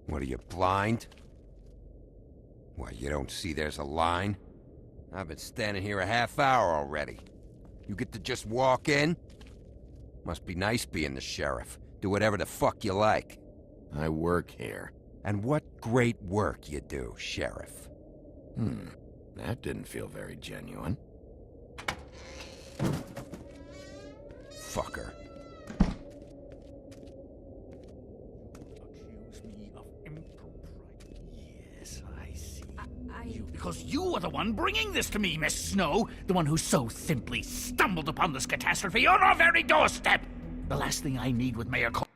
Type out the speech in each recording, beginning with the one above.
What are you, blind? Why, you don't see there's a line? I've been standing here a half hour already. You get to just walk in? Must be nice being the sheriff. Do whatever the fuck you like. I work here. And what great work you do, Sheriff. That didn't feel very genuine. Fucker. Yes, I see. Because you are the one bringing this to me, Miss Snow. The one who so simply stumbled upon this catastrophe on our very doorstep. The last thing I need with Mayor Cole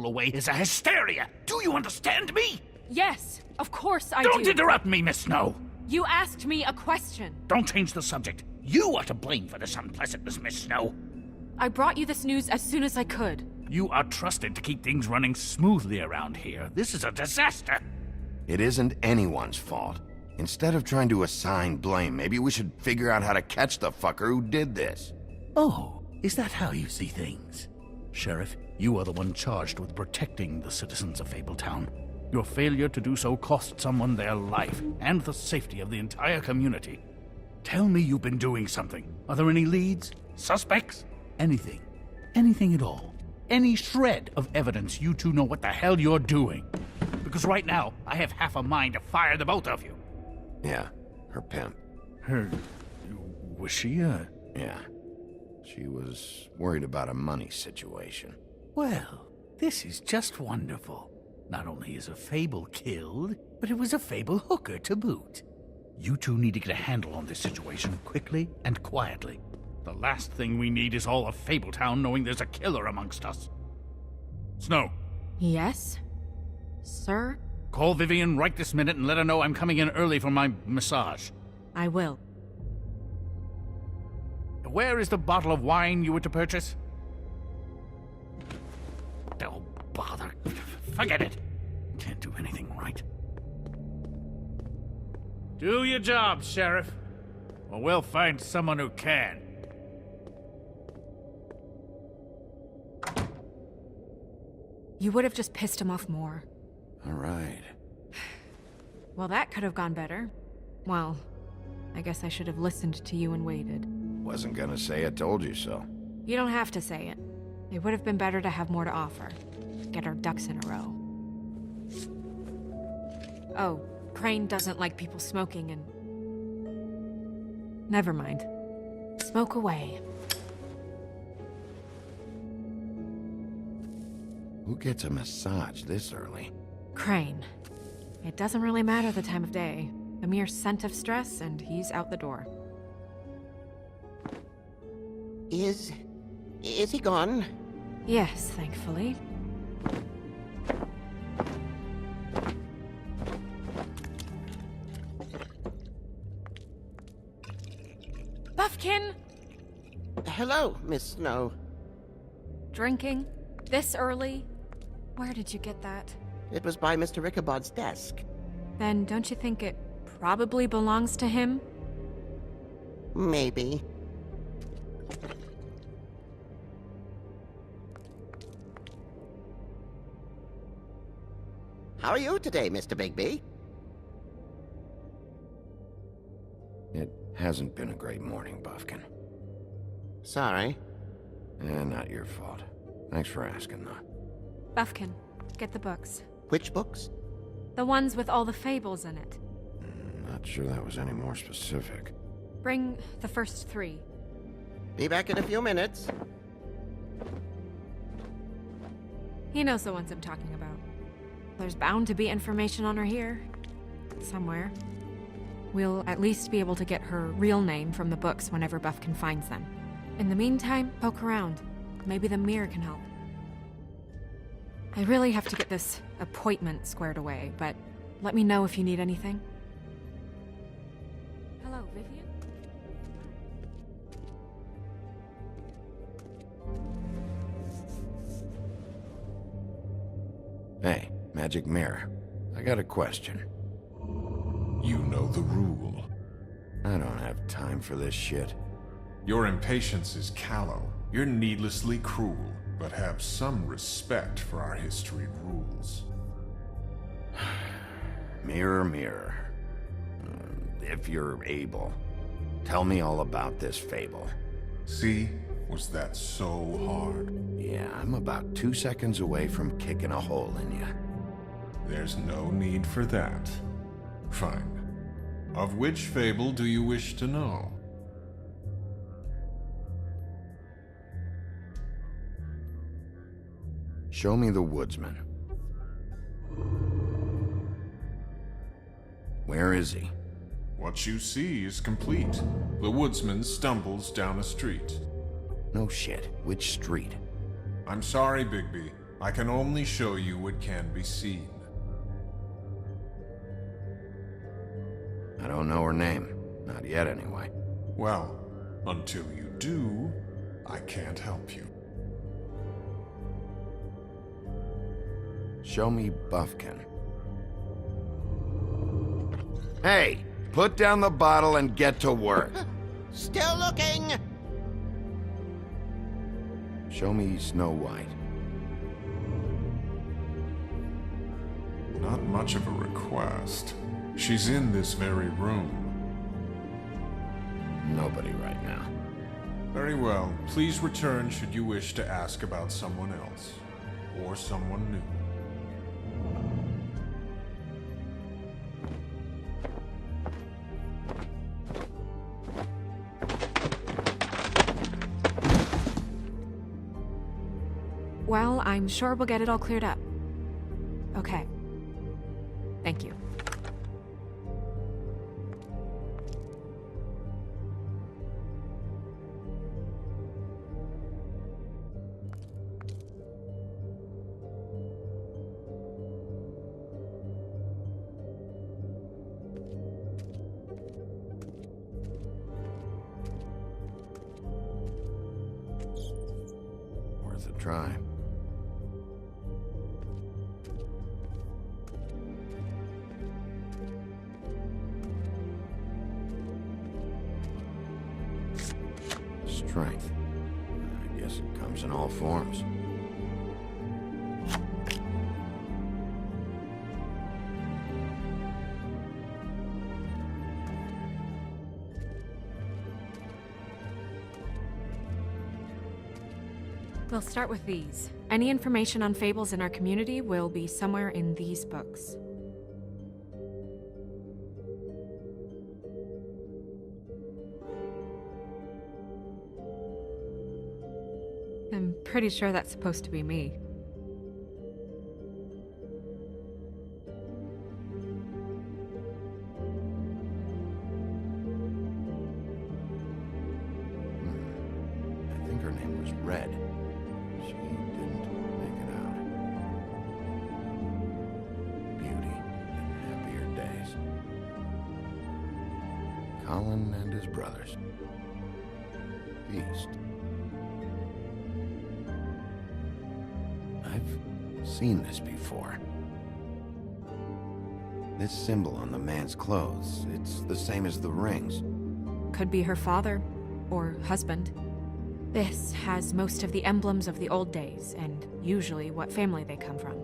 away is a hysteria. Do you understand me? Yes, of course I do. Don't interrupt me, Miss Snow. You asked me a question. Don't change the subject. You are to blame for this unpleasantness, Miss Snow. I brought you this news as soon as I could. You are trusted to keep things running smoothly around here. This is a disaster. It isn't anyone's fault. Instead of trying to assign blame, maybe we should figure out how to catch the fucker who did this. Oh, is that how you see things? Sheriff, you are the one charged with protecting the citizens of Fabletown. Your failure to do so cost someone their life and the safety of the entire community. Tell me you've been doing something. Are there any leads? Suspects? Anything. Anything at all. Any shred of evidence you two know what the hell you're doing. Because right now, I have half a mind to fire the both of you. Yeah, her pimp. Her... was she Yeah. She was worried about a money situation. Well, this is just wonderful. Not only is a Fable killed, but it was a Fable hooker to boot. You two need to get a handle on this situation quickly and quietly. The last thing we need is all of Fabletown knowing there's a killer amongst us. Snow. Yes? Sir? Call Vivian right this minute and let her know I'm coming in early for my massage. I will. Where is the bottle of wine you were to purchase? Oh, bother. Forget it. Can't do anything right. Do your job, Sheriff. Or we'll find someone who can. You would have just pissed him off more. All right. Well, that could have gone better. Well, I guess I should have listened to you and waited. Wasn't gonna say I told you so. You don't have to say it. It would have been better to have more to offer. Get our ducks in a row. Oh, Crane doesn't like people smoking and... Never mind. Smoke away. Who gets a massage this early? Crane. It doesn't really matter the time of day. A mere scent of stress and he's out the door. Is he gone? Yes, thankfully. Buffkin! Hello, Miss Snow. Drinking? This early? Where did you get that? It was by Mr. Ichabod's desk. Then don't you think it probably belongs to him? Maybe. How are you today, Mr. Bigby? It hasn't been a great morning, Buffkin. Sorry. Not your fault. Thanks for asking, though. Buffkin, get the books. Which books? The ones with all the fables in it. Not sure that was any more specific. Bring the first 3. Be back in a few minutes. He knows the ones I'm talking about. There's bound to be information on her here. Somewhere. We'll at least be able to get her real name from the books whenever Buffkin finds them. In the meantime, poke around. Maybe the mirror can help. I really have to get this appointment squared away, but let me know if you need anything. Hello, Vivian? Hey, Magic Mirror. I got a question. You know the rule. I don't have time for this shit. Your impatience is callow. You're needlessly cruel, but have some respect for our history rules. Mirror, mirror. If you're able, tell me all about this fable. See? Was that so hard? Yeah, I'm about 2 seconds away from kicking a hole in you. There's no need for that. Fine. Of which fable do you wish to know? Show me the woodsman. Where is he? What you see is complete. The woodsman stumbles down a street. No shit. Which street? I'm sorry, Bigby. I can only show you what can be seen. I don't know her name. Not yet, anyway. Well, until you do, I can't help you. Show me Buffkin. Hey! Put down the bottle and get to work. Still looking! Show me Snow White. Not much of a request. She's in this very room. Nobody right now. Very well. Please return should you wish to ask about someone else. Or someone new. Well, I'm sure we'll get it all cleared up. Okay. Thank you. Worth a try. Strength. I guess it comes in all forms. We'll start with these. Any information on fables in our community will be somewhere in these books. I'm pretty sure that's supposed to be me. I think her name was Red. She didn't make it out. Beauty in happier days. Colin and his brothers. Feast. I've seen this before. This symbol on the man's clothes, it's the same as the rings. Could be her father, or husband. This has most of the emblems of the old days, and usually what family they come from.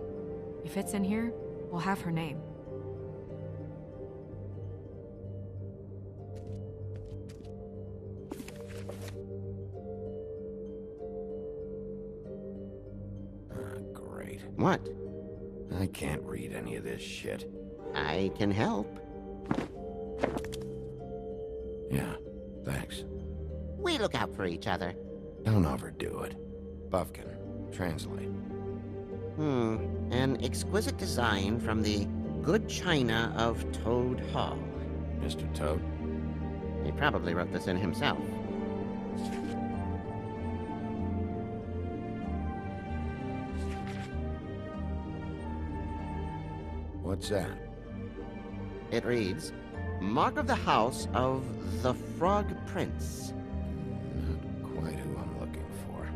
If it's in here, we'll have her name. Great. What? I can't read any of this shit. I can help. Yeah, thanks. We look out for each other. Don't overdo it. Buffkin, translate. An exquisite design from the good china of Toad Hall. Mr. Toad? He probably wrote this in himself. What's that? It reads, Mark of the House of the Frog Prince. Not quite who I'm looking for.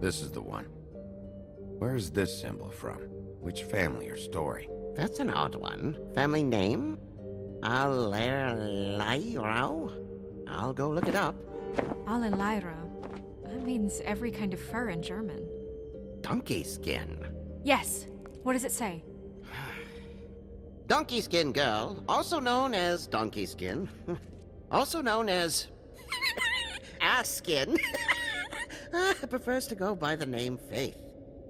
This is the one. Where's this symbol from? Which family or story? That's an odd one. Family name? Allerleirauh? I'll go look it up. Allerleirauh. That means every kind of fur in German. Donkey skin. Yes. What does it say? Donkey skin girl, also known as donkey skin. Also known as ass skin. Prefers to go by the name Faith.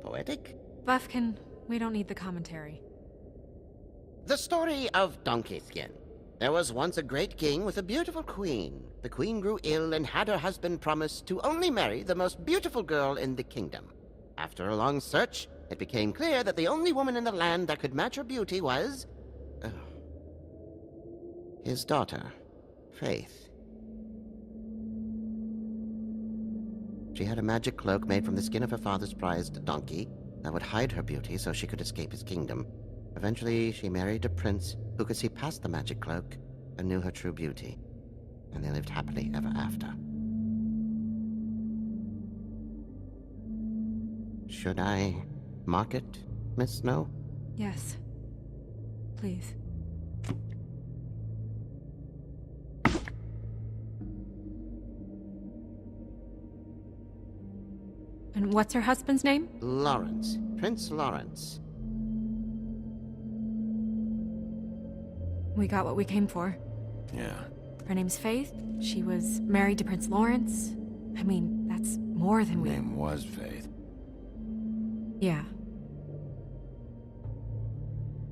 Poetic? Buffkin, we don't need the commentary. The story of Donkey Skin. There was once a great king with a beautiful queen. The queen grew ill and had her husband promise to only marry the most beautiful girl in the kingdom. After a long search, it became clear that the only woman in the land that could match her beauty was... his daughter, Faith. She had a magic cloak made from the skin of her father's prized donkey that would hide her beauty so she could escape his kingdom. Eventually, she married a prince who could see past the magic cloak and knew her true beauty. And they lived happily ever after. Should I mark it, Miss Snow? Yes. Please. And what's her husband's name? Lawrence. Prince Lawrence. We got what we came for. Yeah. Her name's Faith. She was married to Prince Lawrence. I mean, that's more than we... Name was Faith. Yeah.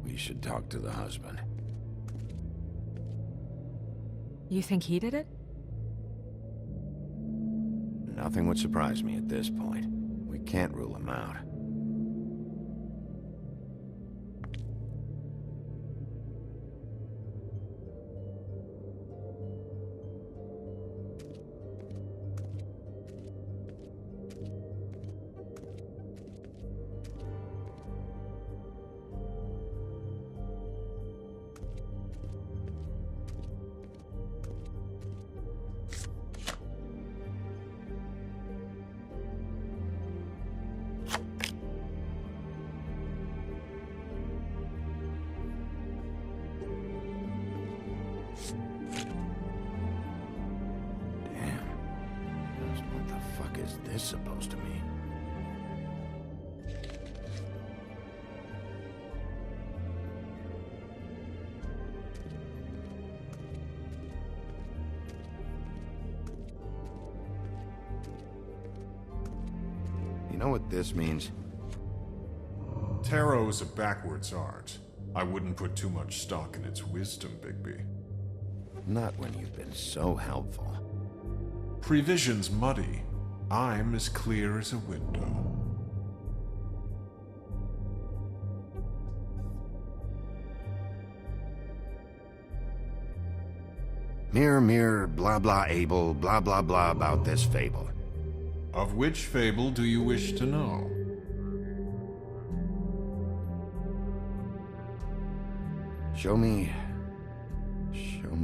We should talk to the husband. You think he did it? Nothing would surprise me at this point. We can't rule him out. this supposed to mean? You know what this means? Tarot is a backwards art. I wouldn't put too much stock in its wisdom, Bigby. Not when you've been so helpful. Prevision's muddy. I'm as clear as a window. Mirror, mirror, blah blah able, blah blah blah about this fable. Of which fable do you wish to know? Show me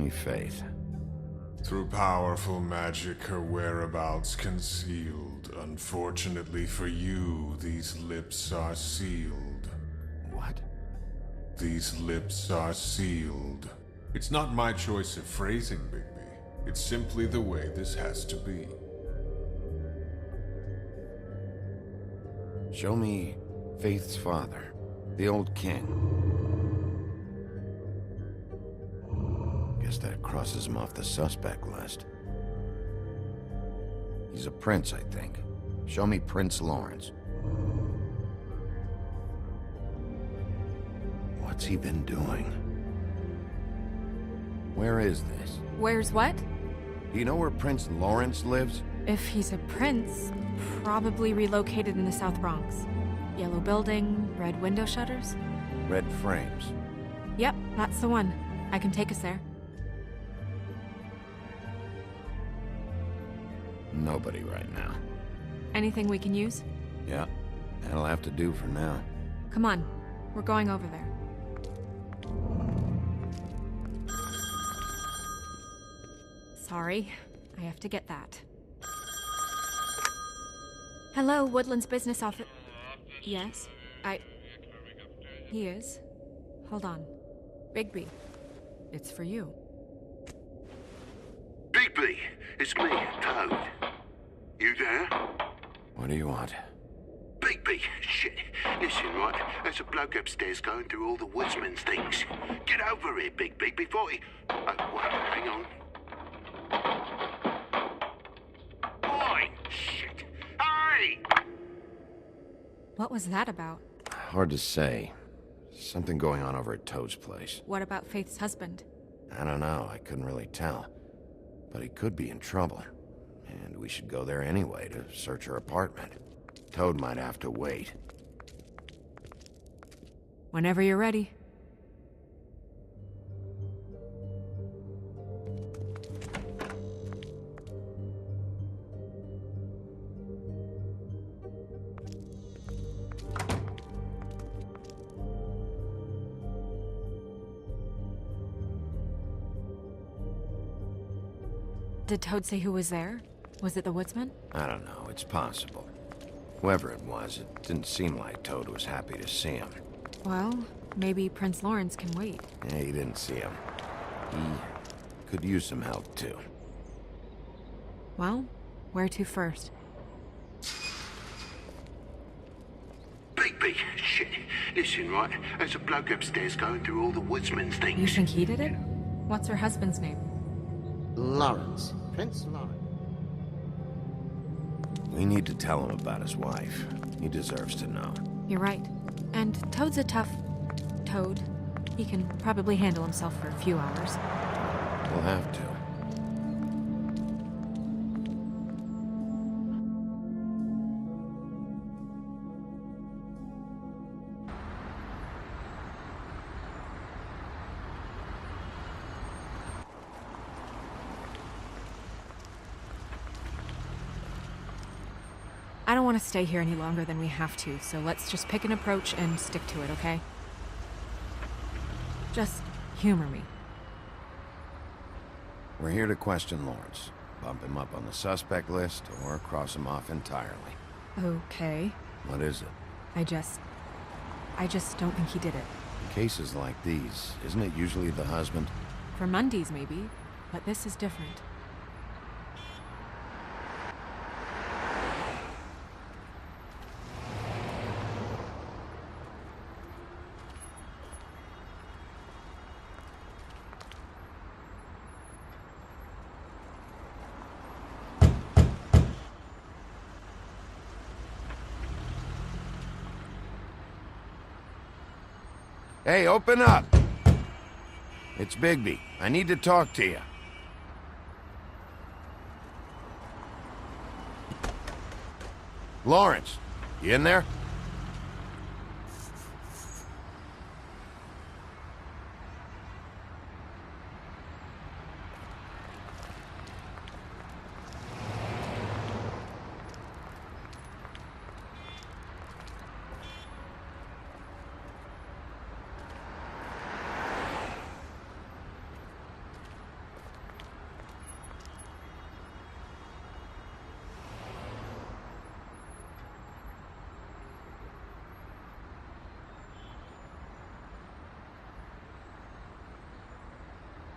faith. Through powerful magic, her whereabouts concealed. Unfortunately for you, these lips are sealed. What? These lips are sealed. It's not my choice of phrasing, Bigby. It's simply the way this has to be. Show me Faith's father, the old king. Guess that crosses him off the suspect list. He's a prince, I think. Show me Prince Lawrence. What's he been doing? Where is this? Where's what? Do you know where Prince Lawrence lives? If he's a prince, probably relocated in the South Bronx. Yellow building, red window shutters? Red frames. Yep, that's the one. I can take us there. Nobody right now. Anything we can use? Yeah, that'll have to do for now. Come on, we're going over there. Sorry, I have to get that. Hello, Woodland's business office. Yes, He is. Hold on. Bigby, it's for you. Bigby, it's me, Toad. You there? What do you want? Bigby, shit. Listen, right, there's a bloke upstairs going through all the woodsman's things. Get over here, Bigby, before he... Oh, wait, hang on. Oi, shit. Hey! What was that about? Hard to say. Something going on over at Toad's place. What about Faith's husband? I don't know, I couldn't really tell. But he could be in trouble. And we should go there anyway to search her apartment. Toad might have to wait. Whenever you're ready. Did Toad say who was there? Was it the woodsman? I don't know, it's possible. Whoever it was, it didn't seem like Toad was happy to see him. Well, maybe Prince Lawrence can wait. Yeah, he didn't see him. He could use some help, too. Well, where to first? Bigby, shit. Listen, right, there's a bloke upstairs going through all the woodsman's things. You think he did it? What's her husband's name? Lawrence. Prince Lawrence. We need to tell him about his wife. He deserves to know. You're right. And Toad's a tough... Toad. He can probably handle himself for a few hours. We'll have to. I don't want to stay here any longer than we have to, so let's just pick an approach and stick to it, okay? Just humor me. We're here to question Lawrence. Bump him up on the suspect list, or cross him off entirely. Okay. What is it? I just don't think he did it. In cases like these, isn't it usually the husband? For Mundy's, maybe, but this is different. Hey, open up! It's Bigby. I need to talk to you. Lawrence, you in there?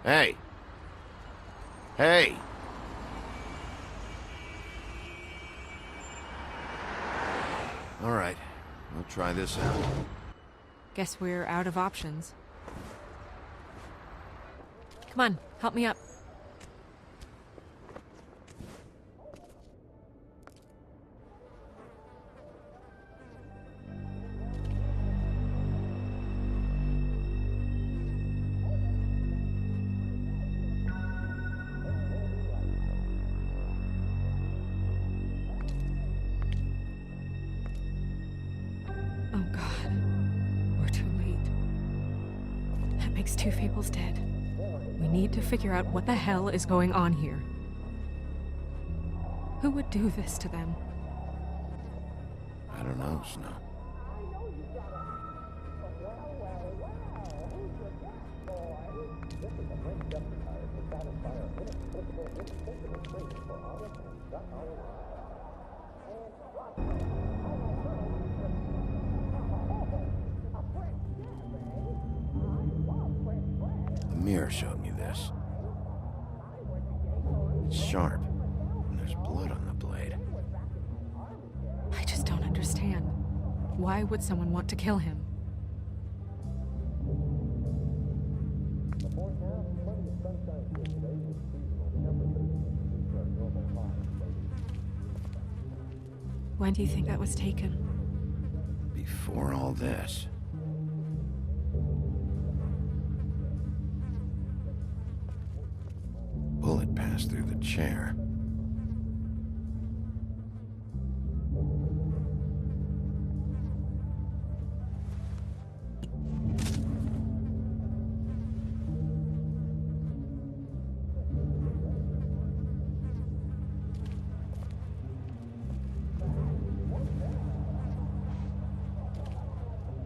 Hey. Hey. All right. We'll try this out. Guess we're out of options. Come on, help me up. Oh God, we're too late. That makes two Fables dead. We need to figure out what the hell is going on here. Who would do this to them? I don't know, Snow. The mirror showed me this. It's sharp, and there's blood on the blade. I just don't understand. Why would someone want to kill him? When do you think that was taken? Before all this. Bullet passed through the chair.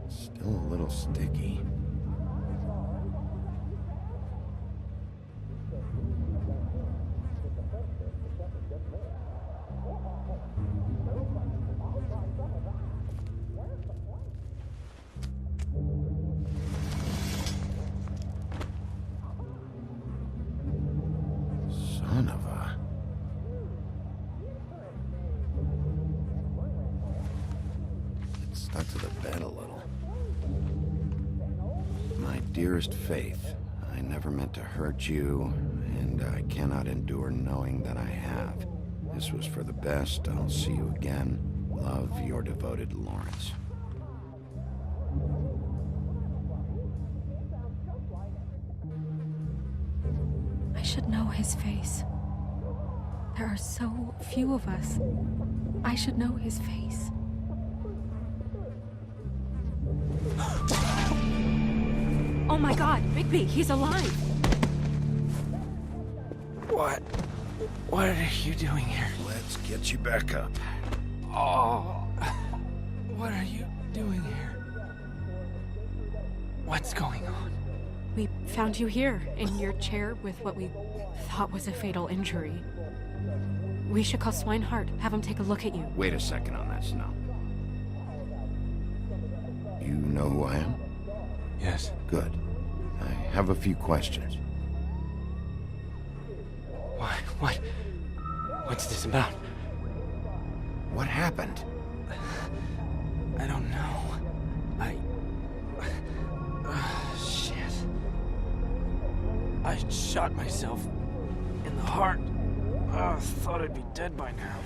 Still a little sticky. Son of a... It stuck to the bed a little. My dearest Faith, I never meant to hurt you, and I cannot endure knowing that I have. This was for the best. I'll see you again. Love, your devoted Lawrence. I should know his face. There are so few of us. I should know his face. Oh my God, Bigby, he's alive! What are you doing here? Let's get you back up. Oh, what are you doing here? What's going on? We found you here, in your chair with what we thought was a fatal injury. We should call Swinehart, have him take a look at you. Wait a second on that, Snow. You know who I am? Yes. Good. I have a few questions. What's this about? What happened? I don't know. Shit. I shot myself in the heart. Thought I'd be dead by now.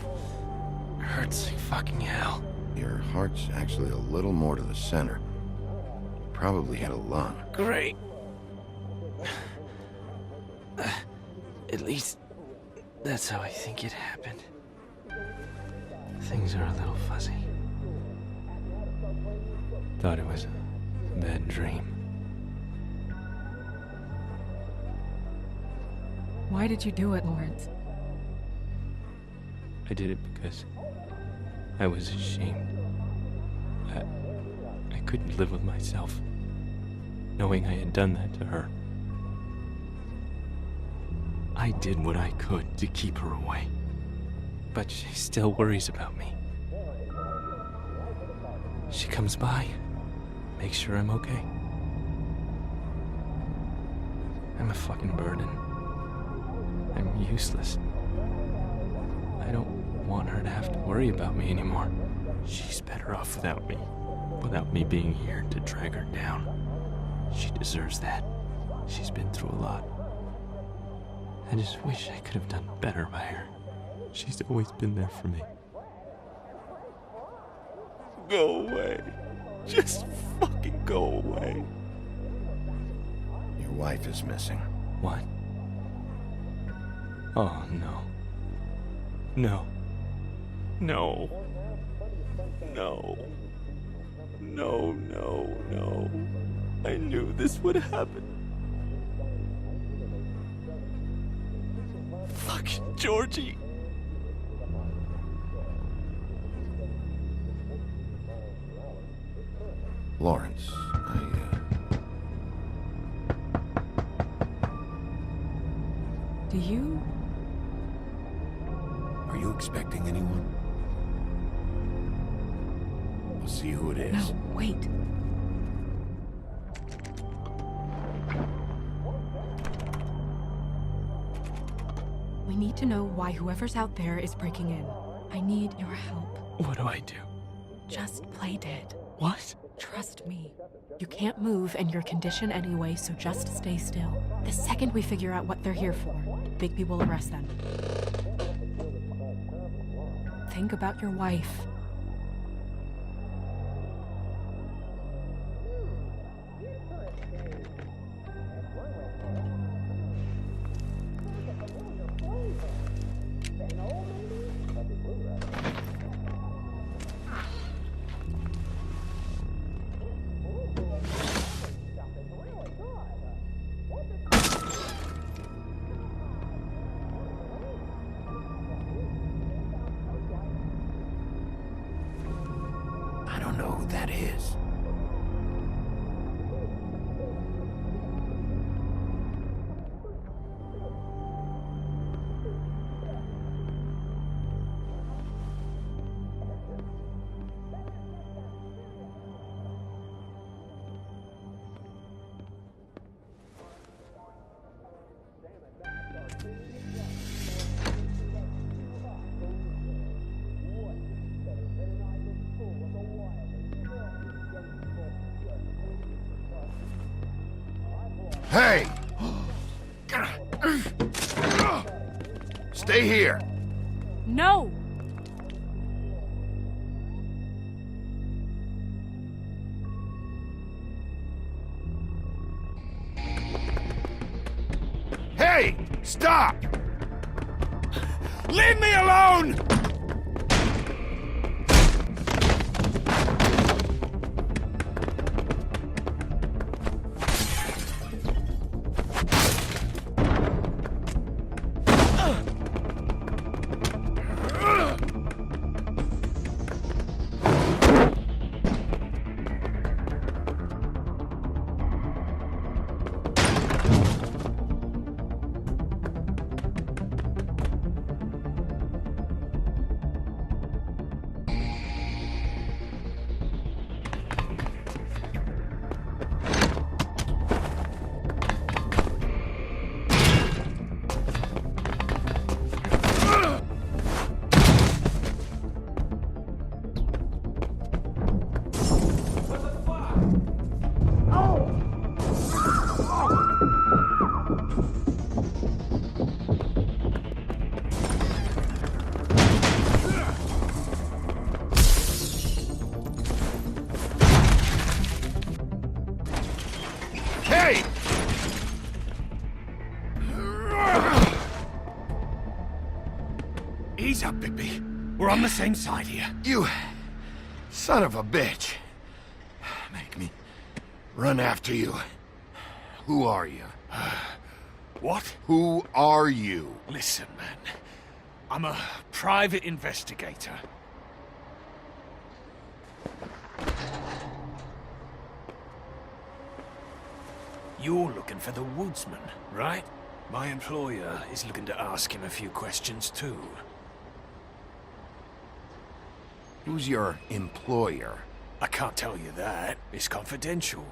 Hurts like fucking hell. Your heart's actually a little more to the center. probably hit a lung. Great. At least that's how I think it happened. Things are a little fuzzy. Thought it was a bad dream. Why did you do it, Lawrence? I did it because I was ashamed. I couldn't live with myself, knowing I had done that to her. I did what I could to keep her away, but she still worries about me. She comes by, makes sure I'm okay. I'm a fucking burden. I'm useless. I don't want her to have to worry about me anymore. She's better off without me being here to drag her down. She deserves that. She's been through a lot. I just wish I could have done better by her. She's always been there for me. Go away. Just fucking go away. Your wife is missing. What? Oh, no. No. No. No. No, no, no. I knew this would happen. Fucking Georgie. Lawrence, Do you? Are you expecting anyone? We'll see who it is. No, wait. We need to know why whoever's out there is breaking in. I need your help. What do I do? Just play dead. What? Trust me. You can't move in your condition anyway, so just stay still. The second we figure out what they're here for, Bigby will arrest them. Think about your wife. I don't know who that is. Hey! Stay here! No! Hey! Stop! Leave me alone! We're on the same side here. You son of a bitch. Make me run after you. Who are you? What? Who are you? Listen, man. I'm a private investigator. You're looking for the woodsman, right? My employer is looking to ask him a few questions, too. Who's your employer? I can't tell you that. It's confidential.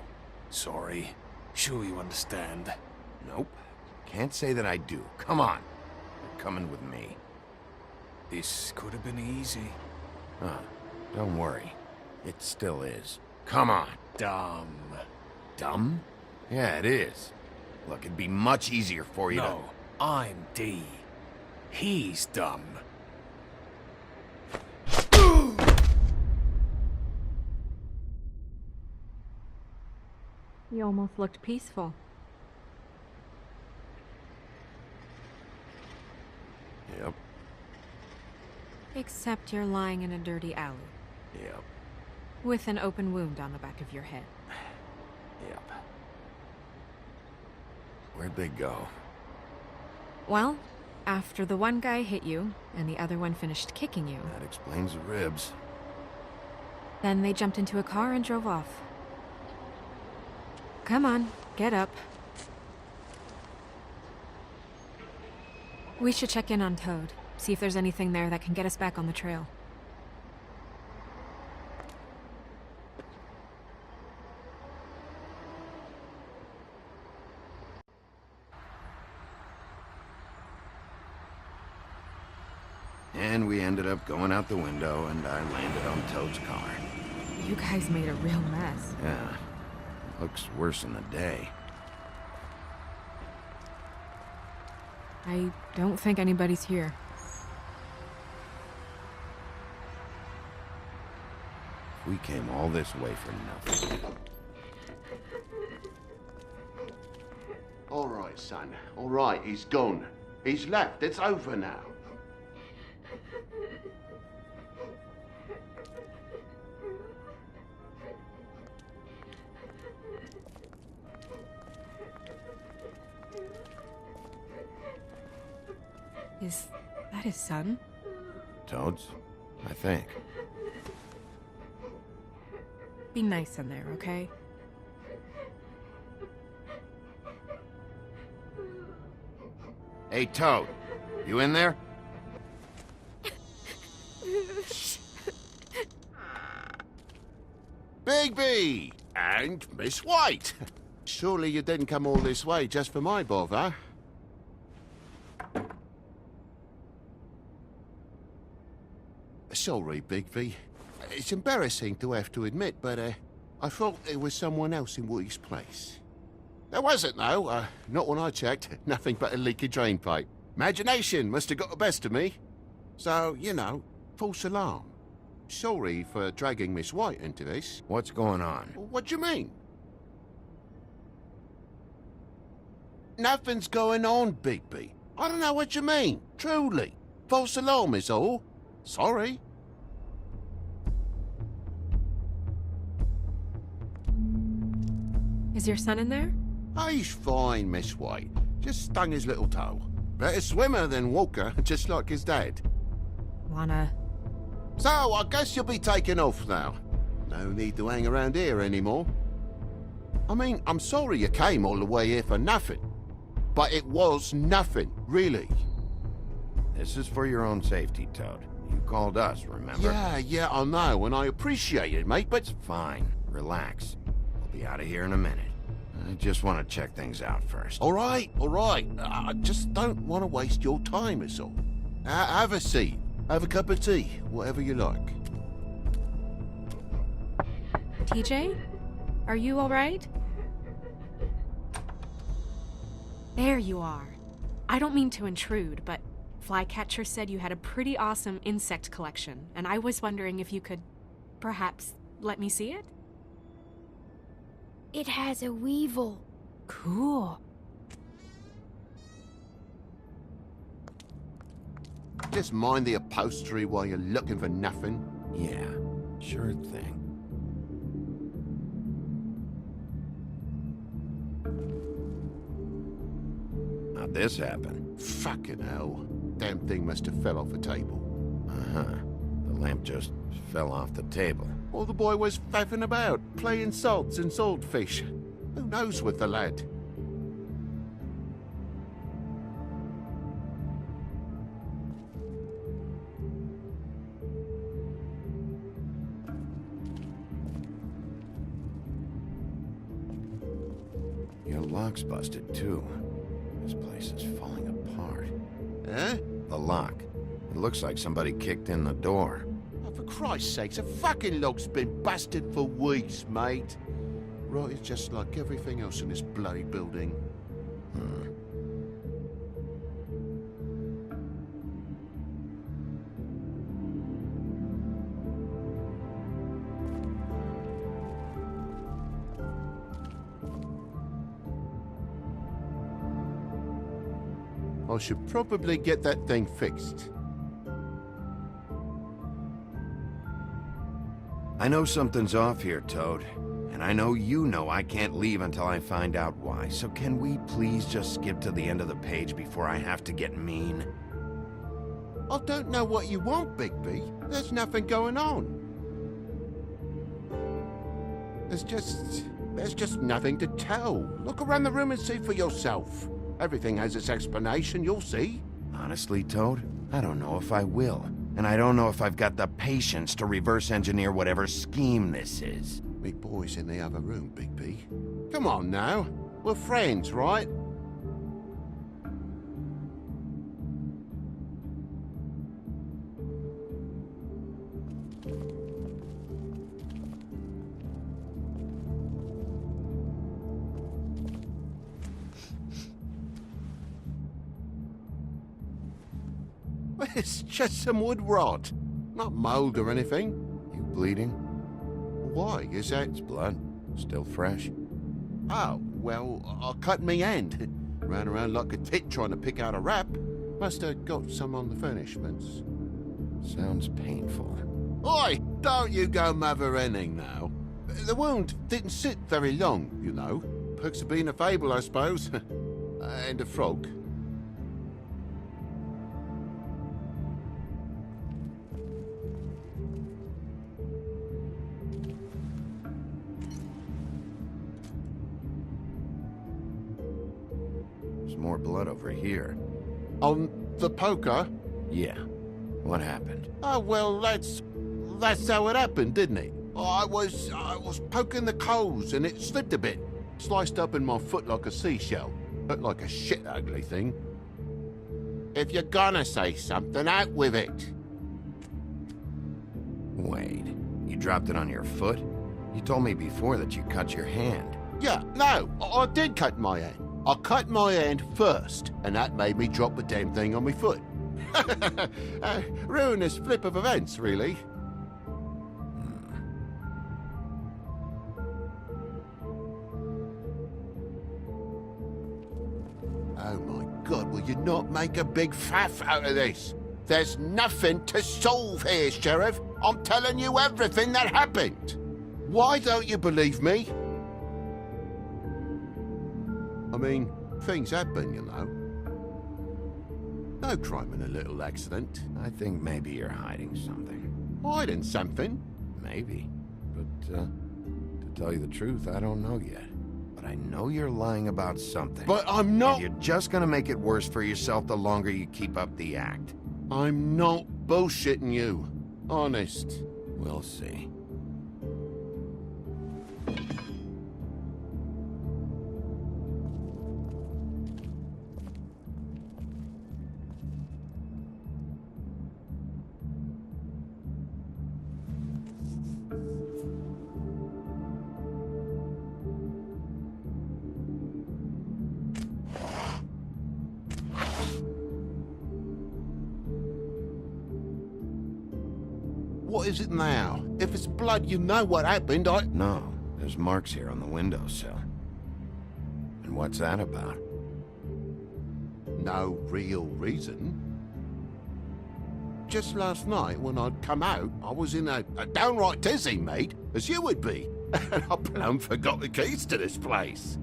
Sorry. Sure you understand. Nope. Can't say that I do. Come on. You're coming with me. This could have been easy. Don't worry. It still is. Come on. Dumb. Dumb? Yeah, it is. Look, it'd be much easier for you No, I'm D. He's dumb. You almost looked peaceful. to... Yep. Except you're lying in a dirty alley. Yep. With an open wound on the back of your head. Yep. Where'd they go? Well, after the one guy hit you, and the other one finished kicking you, That explains the ribs. then they jumped into a car and drove off. Come on, get up. We should check in on Toad, see if there's anything there that can get us back on the trail. And we ended up going out the window, and I landed on Toad's car. You guys made a real mess. Yeah. Looks worse in the day. I don't think anybody's here. We came all this way for nothing. All right, son. All right, he's gone. He's left. It's over now. Is that his son? Toad's? I think. Be nice in there, okay? Hey, Toad. You in there? Bigby! And Miss White! Surely you didn't come all this way just for my bother? Sorry, Bigby. It's embarrassing to have to admit, but I thought there was someone else in Woody's place. There wasn't, though. Not when I checked. Nothing but a leaky drain pipe. Imagination must have got the best of me. So, you know, false alarm. Sorry for dragging Miss White into this. What's going on? What do you mean? Nothing's going on, Bigby. I don't know what you mean. Truly. False alarm is all. Sorry. Is your son in there? He's fine, Miss White. Just stung his little toe. Better swimmer than walker, just like his dad. Wanna... So, I guess you'll be taking off now. No need to hang around here anymore. I mean, I'm sorry you came all the way here for nothing. But it was nothing, really. This is for your own safety, Toad. You called us, remember? Yeah, I know, and I appreciate it, mate, but... Fine. Relax. We'll be out of here in a minute. I just want to check things out first. All right. I just don't want to waste your time, is all. Have a seat. Have a cup of tea. Whatever you like. TJ? Are you alright? There you are. I don't mean to intrude, but Flycatcher said you had a pretty awesome insect collection, and I was wondering if you could, perhaps, let me see it? It has a weevil. Cool. just mind the upholstery while you're looking for nothing? Yeah, sure thing. How'd this happen? Fucking hell. Damn thing must have fell off a table. Uh-huh. The lamp just fell off the table. Or the boy was faffing about, playing salts and swordfish. Who knows with the lad? Your lock's busted, too. This place is falling apart. Eh? The lock. It looks like somebody kicked in the door. Oh, for Christ's sakes, a fucking lock's been busted for weeks, mate. Right, it's just like everything else in this bloody building. Hmm. I should probably get that thing fixed. I know something's off here, Toad. And I know you know I can't leave until I find out why. So can we please just skip to the end of the page before I have to get mean? I don't know what you want, Bigby. There's nothing going on. There's just nothing to tell. Look around the room and see for yourself. Everything has its explanation, you'll see. Honestly, Toad, I don't know if I will. And I don't know if I've got the patience to reverse engineer whatever scheme this is. Big boy's in the other room, Bigby. Come on now. We're friends, right? It's just some wood rot. Not mold or anything. You bleeding? Why? Is that... It's blood. Still fresh. Oh, well, I cut me hand. Ran around like a tit trying to pick out a wrap. Must have got some on the furnishments. Sounds painful. Oi! Don't you go mother-henning now. The wound didn't sit very long, you know. Perks of being a fable, I suppose. And a frog. There's more blood over here. On the poker? Yeah. What happened? Oh, well, that's how it happened, didn't it? I was poking the coals and it slipped a bit. Sliced up in my foot like a seashell. Looked like a shit ugly thing. If you're gonna say something, out with it. Wait. You dropped it on your foot? You told me before that you cut your hand. Yeah, no, I did cut my hand. I cut my hand first, and that made me drop the damn thing on my foot. Ruinous flip of events, really. Oh my God, will you not make a big faff out of this? There's nothing to solve here, Sheriff. I'm telling you everything that happened. Why don't you believe me? I mean, things happen, you know. No crime in a little accident. I think maybe you're hiding something. Hiding something? Maybe. But, to tell you the truth, I don't know yet. But I know you're lying about something. But I'm not... And you're just gonna make it worse for yourself the longer you keep up the act. I'm not bullshitting you. Honest. We'll see. What is it now? If it's blood, you know what happened. No, there's marks here on the windowsill. And what's that about? No real reason. just last night when I'd come out, I was in a downright dizzy, mate, as you would be. And I plumb forgot the keys to this place.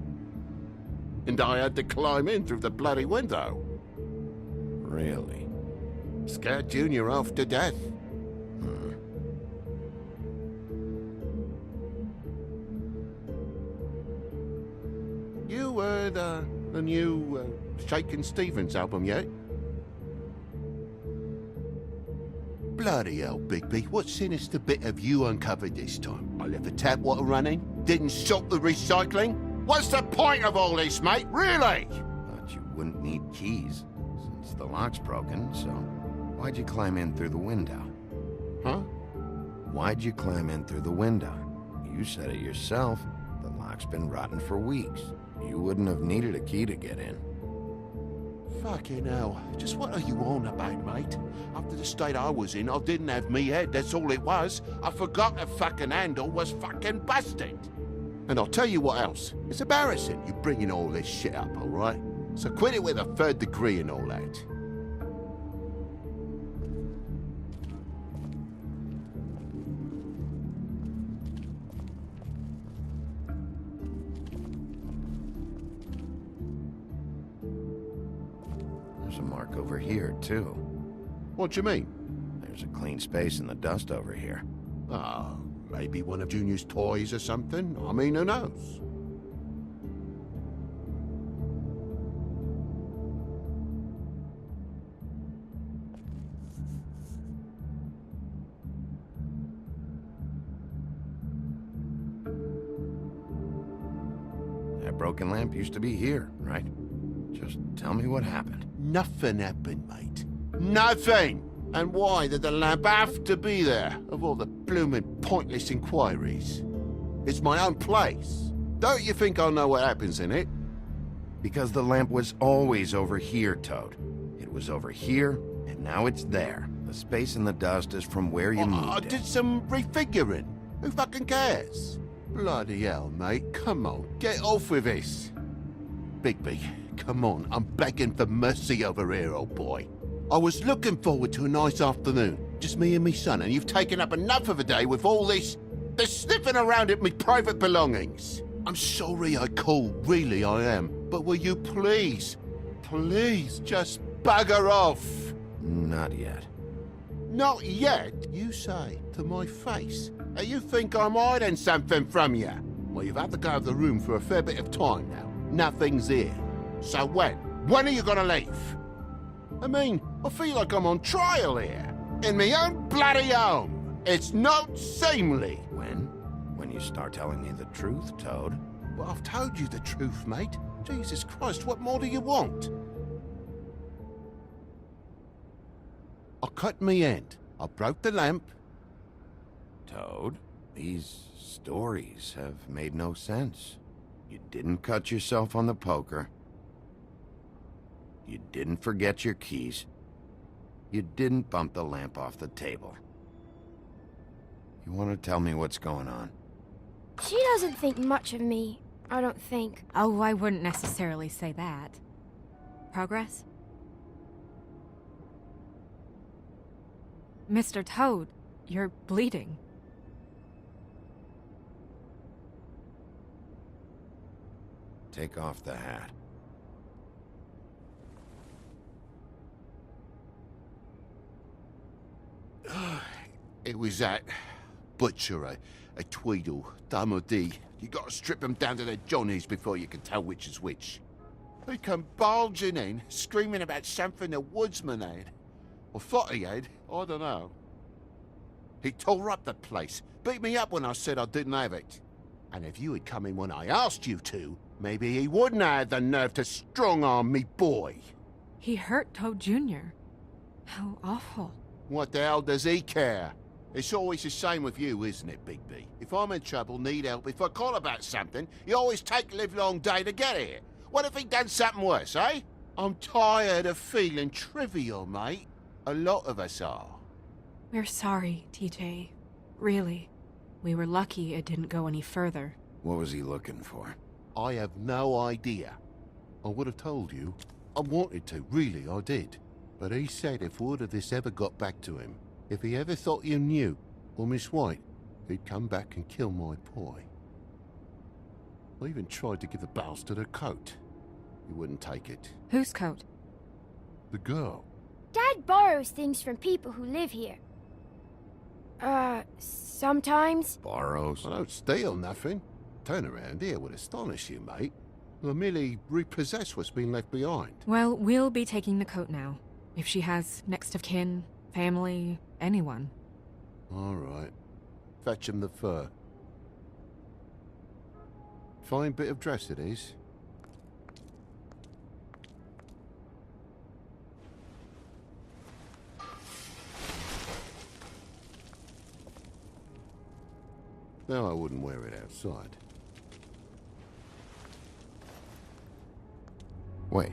And I had to climb in through the bloody window. Really? Scared Junior off to death. You heard the new Shakin' Stevens album yet? Bloody hell, Bigby, what sinister bit have you uncovered this time? I left the tap water running, didn't stop the recycling? What's the point of all this, mate, really? Thought you wouldn't need keys, since the lock's broken, so why'd you climb in through the window? Huh? Why'd you climb in through the window? You said it yourself. The lock's been rotten for weeks. You wouldn't have needed a key to get in. Fucking hell. Just what are you on about, mate? After the state I was in, I didn't have me head, that's all it was. I forgot the fucking handle was fucking busted. And I'll tell you what else. It's embarrassing you bringing all this shit up, alright? So quit it with a 3rd degree and all that. There's a mark over here, too. What do you mean? There's a clean space in the dust over here. Ah, maybe one of Junior's toys or something. I mean, who knows? That broken lamp used to be here, right? Just tell me what happened. Nothing happened, mate. Nothing! And why did the lamp have to be there, of all the blooming pointless inquiries? It's my own place. Don't you think I know what happens in it? Because the lamp was always over here, Toad. It was over here, and now it's there. The space in the dust is from where you moved I it. did some refiguring. Who fucking cares? Bloody hell, mate. Come on, get off with this. Bigby, come on. I'm begging for mercy over here, old boy. I was looking forward to a nice afternoon. Just me and me son, and you've taken up enough of a day with all this sniffing around at me private belongings. I'm sorry I called, really I am. But will you please, just bugger off? Not yet. Not yet, you say, to my face. You think I'm hiding something from you? Well, you've had to go out of the room for a fair bit of time now. Nothing's here. So when? When are you gonna leave? I mean, I feel like I'm on trial here. In my own bloody home. It's not seemly. When? When you start telling me the truth, Toad. Well, I've told you the truth, mate. Jesus Christ, what more do you want? I cut me end. I broke the lamp. Toad, these stories have made no sense. You didn't cut yourself on the poker. You didn't forget your keys. You didn't bump the lamp off the table. You want to tell me what's going on? She doesn't think much of me, I don't think. Oh, I wouldn't necessarily say that. Progress? Mr. Toad, you're bleeding. Take off the hat. It was that butcher, a Tweedle, Damo D. You gotta strip them down to their johnnies before you can tell which is which. He come bulging in, screaming about something the woodsman had. Or thought he had, I don't know. He tore up the place, beat me up when I said I didn't have it. And if you had come in when I asked you to, maybe he wouldn't have had the nerve to strong-arm me boy. He hurt Toad Jr. How awful. What the hell does he care? It's always the same with you, isn't it, Bigby? If I'm in trouble, need help, if I call about something, you always take a livelong day to get here. What if he done something worse, eh? I'm tired of feeling trivial, mate. A lot of us are. We're sorry, TJ. Really. We were lucky it didn't go any further. What was he looking for? I have no idea. I would have told you. I wanted to, really, I did. But he said if word of this ever got back to him, if he ever thought you knew, or Miss White, he'd come back and kill my boy. I even tried to give the bastard a coat. He wouldn't take it. Whose coat? The girl. Dad borrows things from people who live here. Sometimes. Borrows? I don't steal nothing. Turn around here would astonish you, mate. I merely repossess what's been left behind. Well, we'll be taking the coat now. If she has next of kin, family, anyone. All right. Fetch him the fur. Fine bit of dress it is. No, I wouldn't wear it outside. Wait.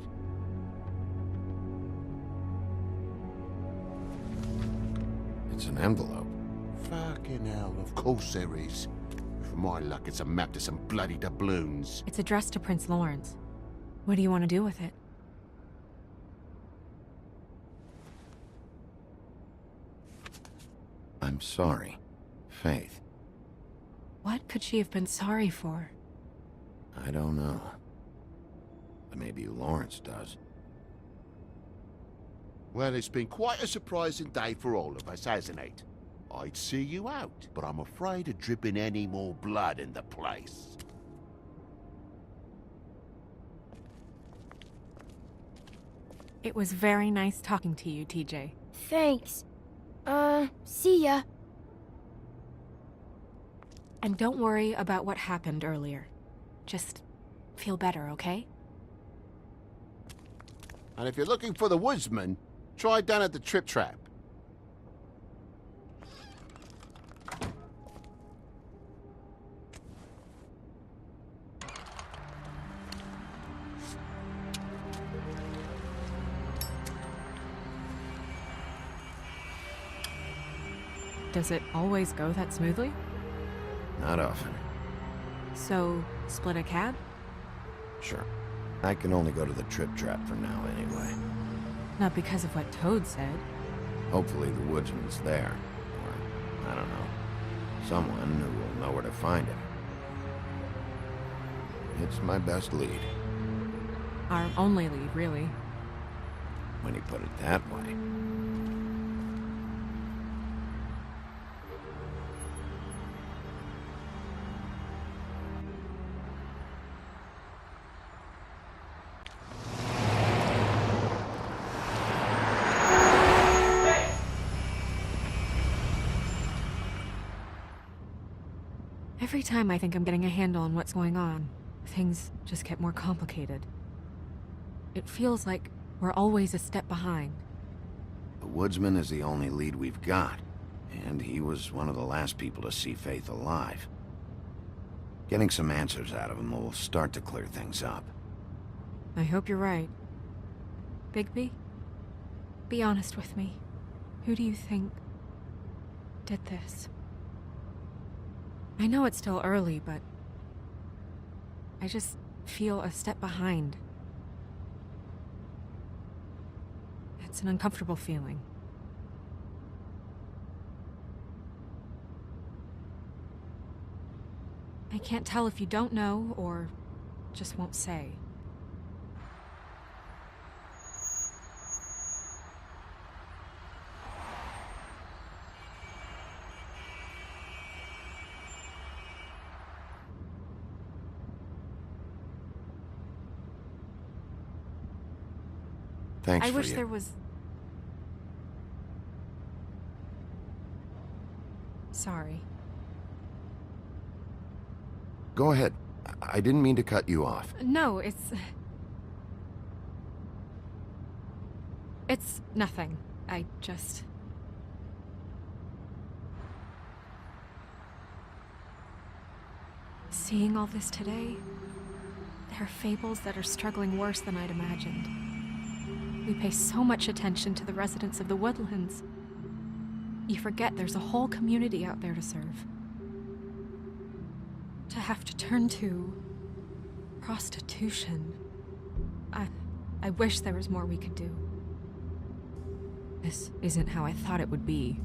It's an envelope. Fucking hell, of course there is. For my luck, it's a map to some bloody doubloons. It's addressed to Prince Lawrence. What do you want to do with it? I'm sorry, Faith. What could she have been sorry for? I don't know. But maybe Lawrence does. Well, it's been quite a surprising day for all of us, hasn't it? I'd see you out, but I'm afraid of dripping any more blood in the place. It was very nice talking to you, TJ. Thanks. See ya. And don't worry about what happened earlier. Just feel better, okay? And if you're looking for the woodsman, try down at the Trip Trap. Does it always go that smoothly? Not often. So, split a cab? Sure. I can only go to the Trip Trap for now anyway. Not because of what Toad said. Hopefully the woodsman's there. Or, I don't know. Someone who will know where to find him. It's my best lead. Our only lead, really. When you put it that way. Every time I think I'm getting a handle on what's going on, things just get more complicated. It feels like we're always a step behind. The woodsman is the only lead we've got, and he was one of the last people to see Faith alive. Getting some answers out of him will start to clear things up. I hope you're right. Bigby, be honest with me. Who do you think did this? I know it's still early, but I just feel a step behind. It's an uncomfortable feeling. I can't tell if you don't know or just won't say. Thanks I for wish you. there was... Sorry. Go ahead. I didn't mean to cut you off. No, it's nothing. I just... Seeing all this today, there are fables that are struggling worse than I'd imagined. We pay so much attention to the residents of the woodlands. You forget there's a whole community out there to serve. To have to turn to prostitution. I wish there was more we could do. This isn't how I thought it would be.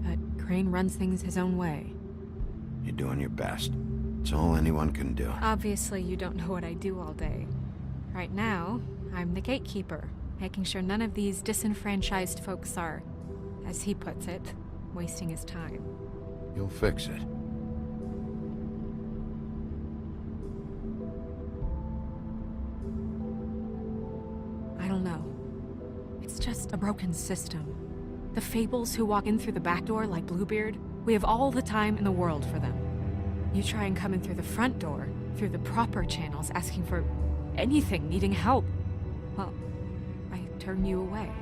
But Crane runs things his own way. You're doing your best. It's all anyone can do. Obviously, you don't know what I do all day. Right now, I'm the gatekeeper, making sure none of these disenfranchised folks are, as he puts it, wasting his time. You'll fix it. I don't know. It's just a broken system. The Fables who walk in through the back door like Bluebeard, we have all the time in the world for them. You try and come in through the front door, through the proper channels, asking for anything, needing help. Well, I turn you away.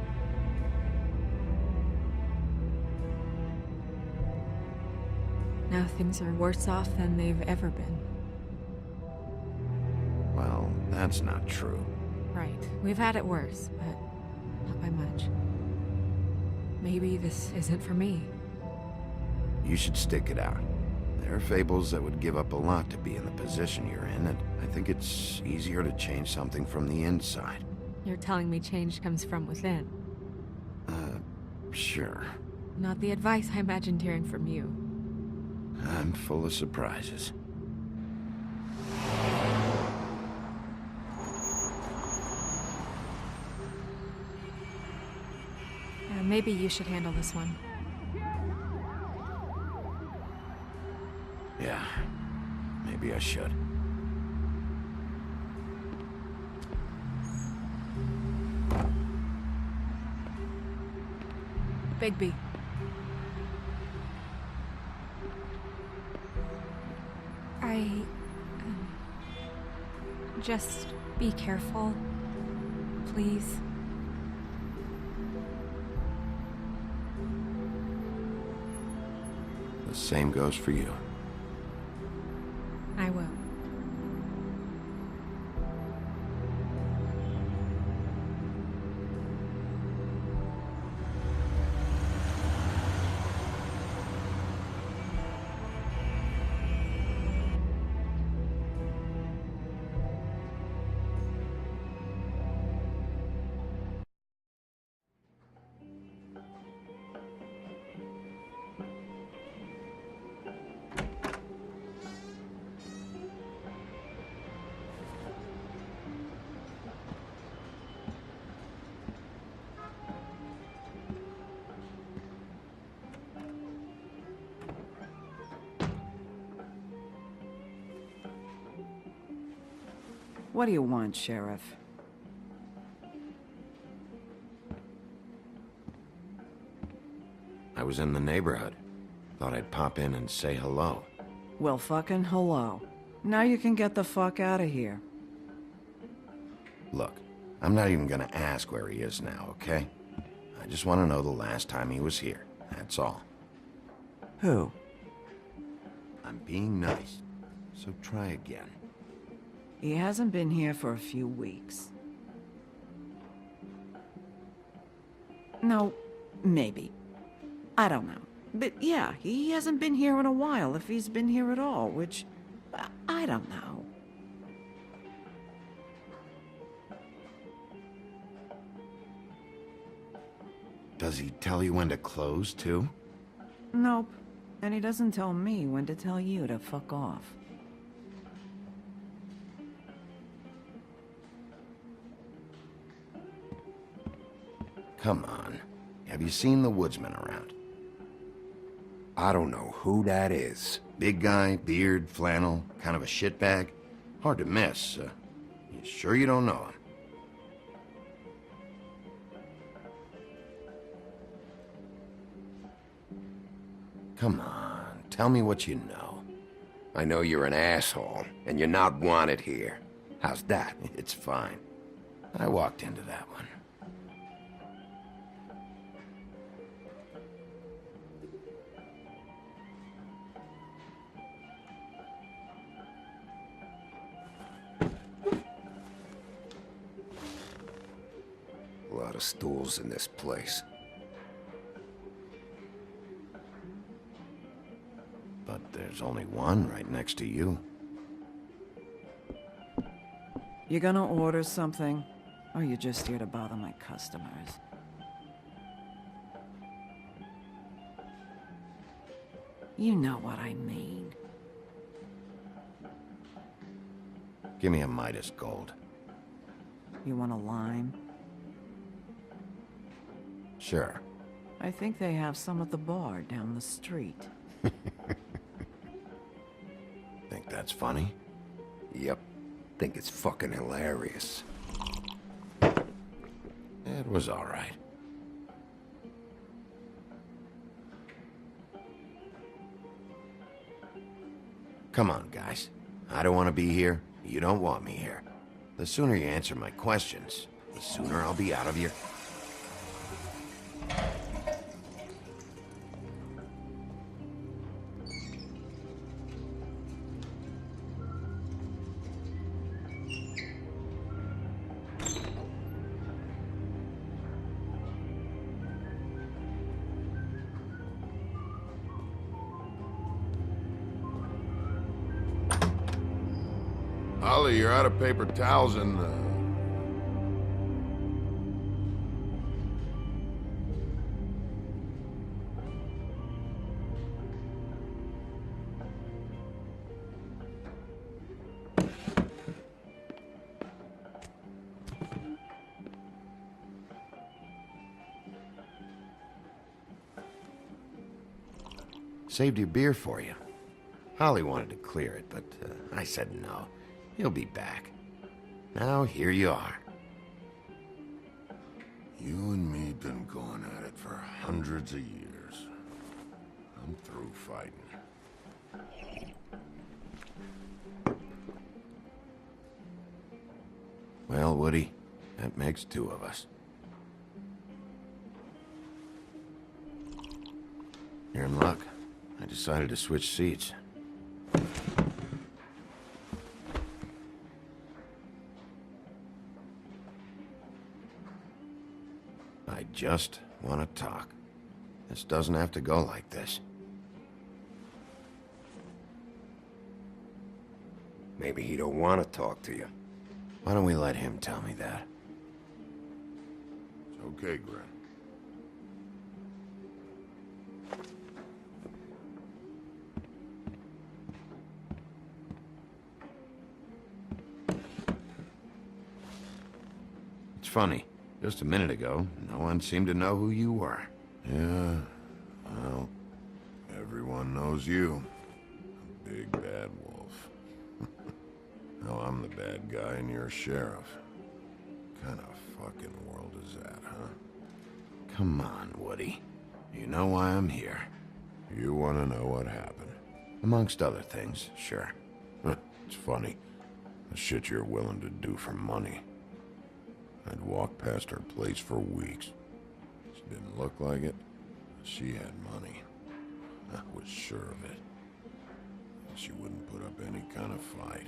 Now things are worse off than they've ever been. Well, that's not true. Right. We've had it worse, but not by much. Maybe this isn't for me. You should stick it out. There are Fables that would give up a lot to be in the position you're in, and I think it's easier to change something from the inside. You're telling me change comes from within. Sure. Not the advice I imagined hearing from you. I'm full of surprises. Maybe you should handle this one. Yeah, maybe I should. Bigby. Just be careful, please. The same goes for you. I will. What do you want, Sheriff? I was in the neighborhood. Thought I'd pop in and say hello. Well, fucking hello. Now you can get the fuck out of here. Look, I'm not even gonna ask where he is now, okay? I just want to know the last time he was here. That's all. Who? I'm being nice, so try again. He hasn't been here for a few weeks. No, maybe. I don't know. But yeah, he hasn't been here in a while, if he's been here at all, which... I don't know. Does he tell you when to close, too? Nope. And he doesn't tell me when to tell you to fuck off. Come on. Have you seen the woodsman around? I don't know who that is. Big guy, beard, flannel, kind of a shitbag. Hard to miss. You sure you don't know him? Come on, tell me what you know. I know you're an asshole, and you're not wanted here. How's that? It's fine. I walked into that one. A lot of stools in this place. But there's only one right next to you. You gonna order something? Or you just here to bother my customers? You know what I mean. Give me a Midas gold. You want a lime? Sure. I think they have some at the bar down the street. Think that's funny? Yep. Think it's fucking hilarious. It was all right. Come on, guys. I don't want to be here. You don't want me here. The sooner you answer my questions, the sooner I'll be out of your... Holly, you're out of paper towels and, Saved your beer for you. Holly wanted to clear it, but I said no. He'll be back. Now here you are. You and me been going at it for hundreds of years. I'm through fighting. Well, Woody, that makes two of us. You're in luck. I decided to switch seats. I just want to talk. This doesn't have to go like this. Maybe he don't want to talk to you. Why don't we let him tell me that? It's okay, Gren. It's funny. Just a minute ago, no one seemed to know who you were. Yeah, well, everyone knows you. A big bad wolf. Now I'm the bad guy and you're a sheriff. Kind of fucking world is that, huh? Come on, Woody. You know why I'm here. You want to know what happened? Amongst other things, sure. It's funny. The shit you're willing to do for money. I'd walk past her place for weeks. She didn't look like it. She had money. I was sure of it. She wouldn't put up any kind of fight.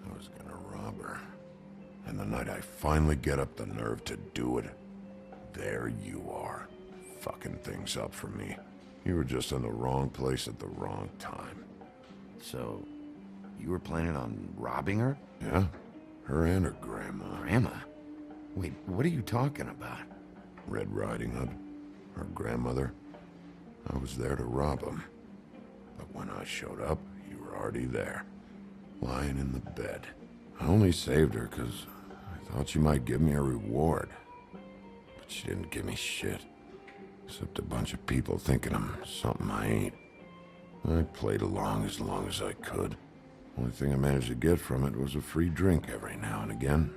I was gonna rob her. And the night I finally get up the nerve to do it, there you are, fucking things up for me. You were just in the wrong place at the wrong time. So, you were planning on robbing her? Yeah, her and her grandma. Grandma? Wait, what are you talking about? Red Riding Hood, her grandmother. I was there to rob them. But when I showed up, you were already there, lying in the bed. I only saved her because I thought she might give me a reward. But she didn't give me shit. Except a bunch of people thinking I'm something I ain't. I played along as I could. Only thing I managed to get from it was a free drink every now and again.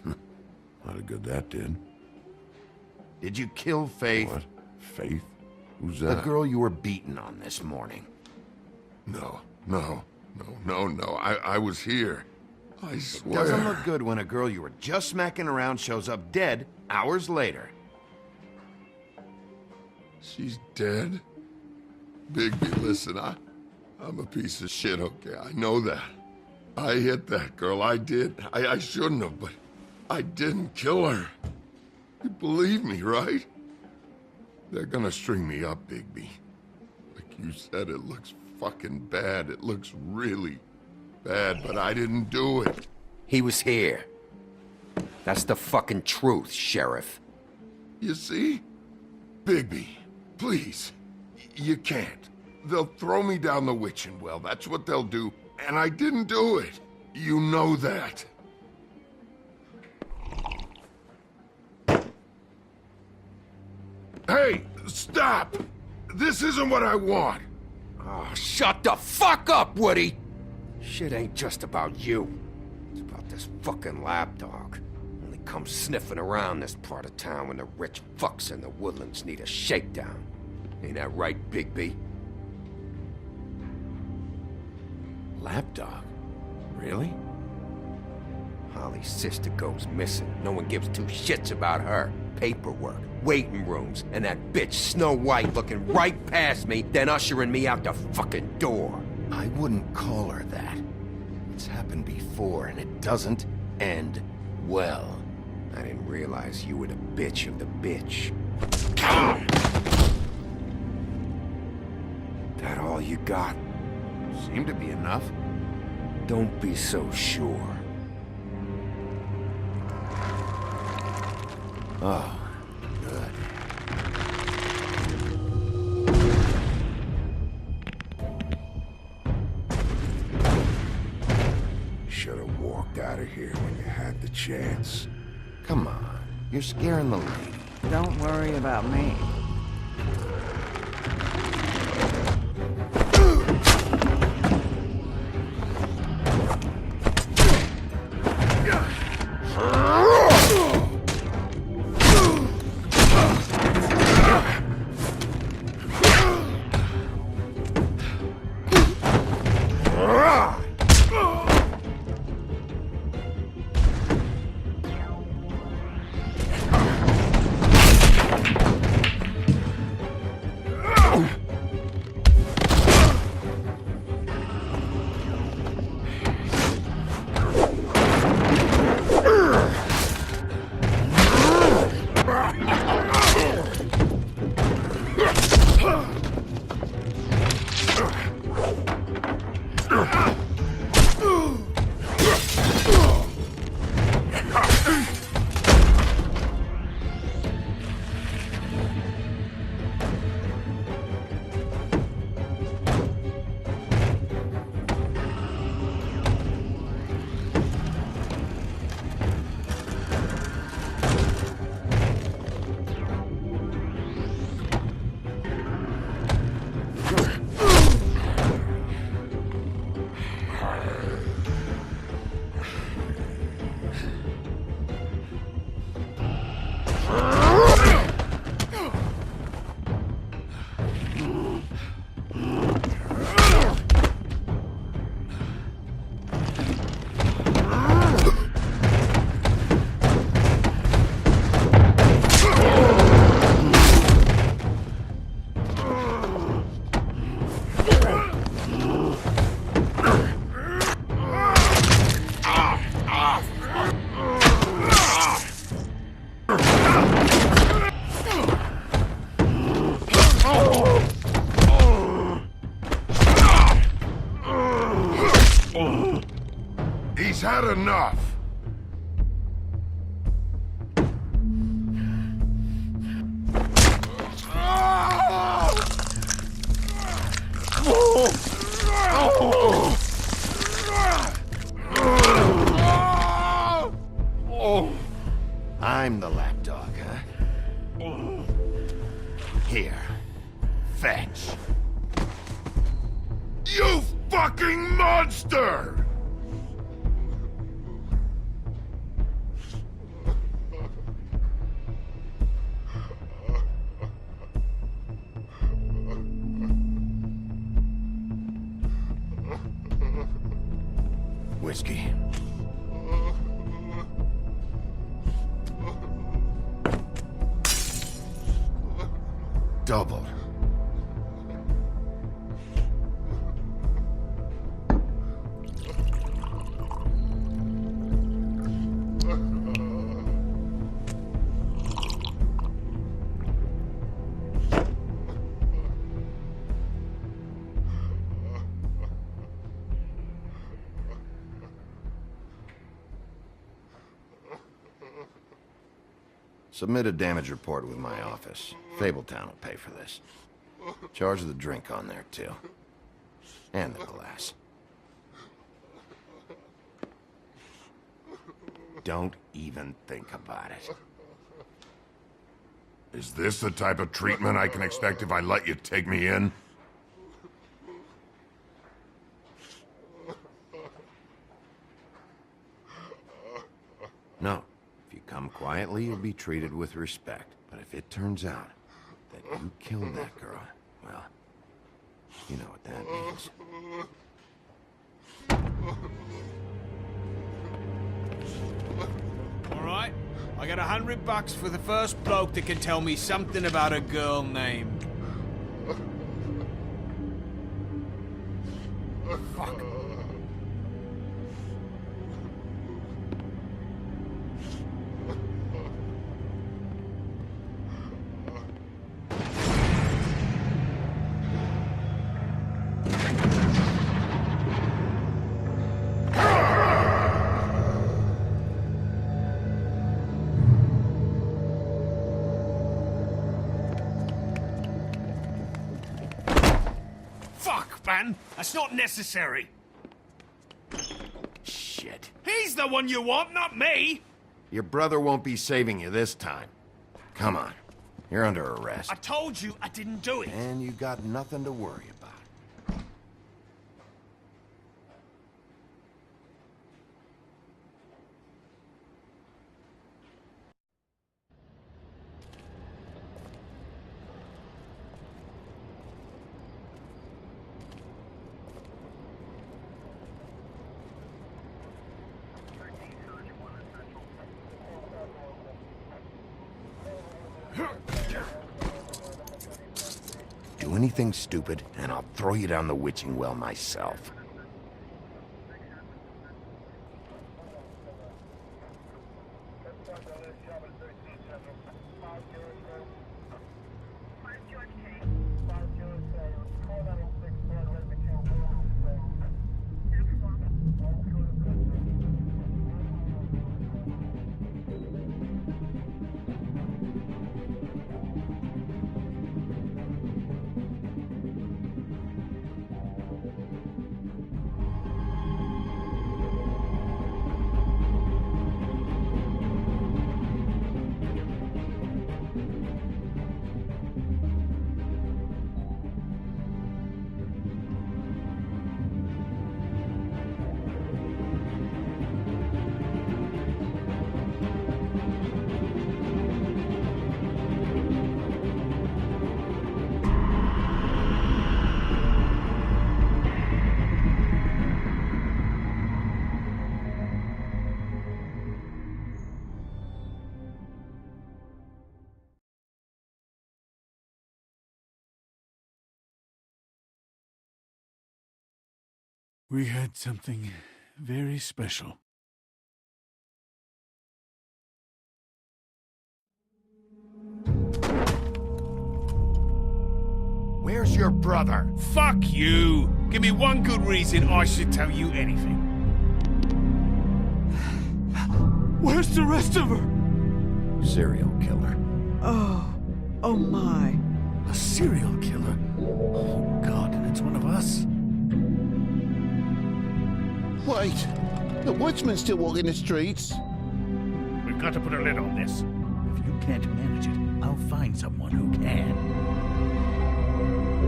Not a good that did. Did you kill Faith? What? Faith? Who's The that? girl you were beating on this morning. No. I was here. I swear. Doesn't look good when a girl you were just smacking around shows up dead hours later. She's dead? Bigby, listen, I'm a piece of shit, okay? I know that. I hit that girl, I did. I shouldn't have, but I didn't kill her. You believe me, right? They're gonna string me up, Bigby. Like you said, it looks fucking bad. It looks really bad, but I didn't do it. He was here. That's the fucking truth, Sheriff. You see? Bigby, please. You can't. They'll throw me down the witching well, that's what they'll do. And I didn't do it. You know that. Hey, stop! This isn't what I want. Oh, shut the fuck up, Woody! Shit ain't just about you. It's about this fucking lapdog. Only comes sniffing around this part of town when the rich fucks in the woodlands need a shakedown. Ain't that right, Bigby? Lapdog? Really? Holly's sister goes missing. No one gives two shits about her. Paperwork, waiting rooms, and that bitch Snow White looking right past me, then ushering me out the fucking door. I wouldn't call her that. It's happened before, and it doesn't end well. I didn't realize you were the bitch of the bitch. That all you got? Seemed to be enough. Don't be so sure. Oh, good. Should have walked out of here when you had the chance. Come on, you're scaring the lady. Don't worry about me. He's had enough. I'm the lapdog, huh? Here. Fetch. You fucking monster! Whiskey. Double. Submit a damage report with my office. Fabletown will pay for this. Charge the drink on there, too. And the glass. Don't even think about it. Is this the type of treatment I can expect if I let you take me in? No. If you come quietly, you'll be treated with respect. But if it turns out that you killed that girl, well, you know what that means. All right, I got $100 for the first bloke that can tell me something about a girl named... Fuck. Fuck, man! That's not necessary! Shit. He's the one you want, not me! Your brother won't be saving you this time. Come on. You're under arrest. I told you I didn't do it! And you got nothing to worry about. Do anything stupid, and I'll throw you down the witching well myself. We had something very special. Where's your brother? Fuck you! Give me one good reason I should tell you anything. Where's the rest of her? Serial killer. Oh my. A serial killer? Oh, God, and it's one of us? Wait, the woodsman's still walking the streets. We've got to put a lid on this. If you can't manage it, I'll find someone who can.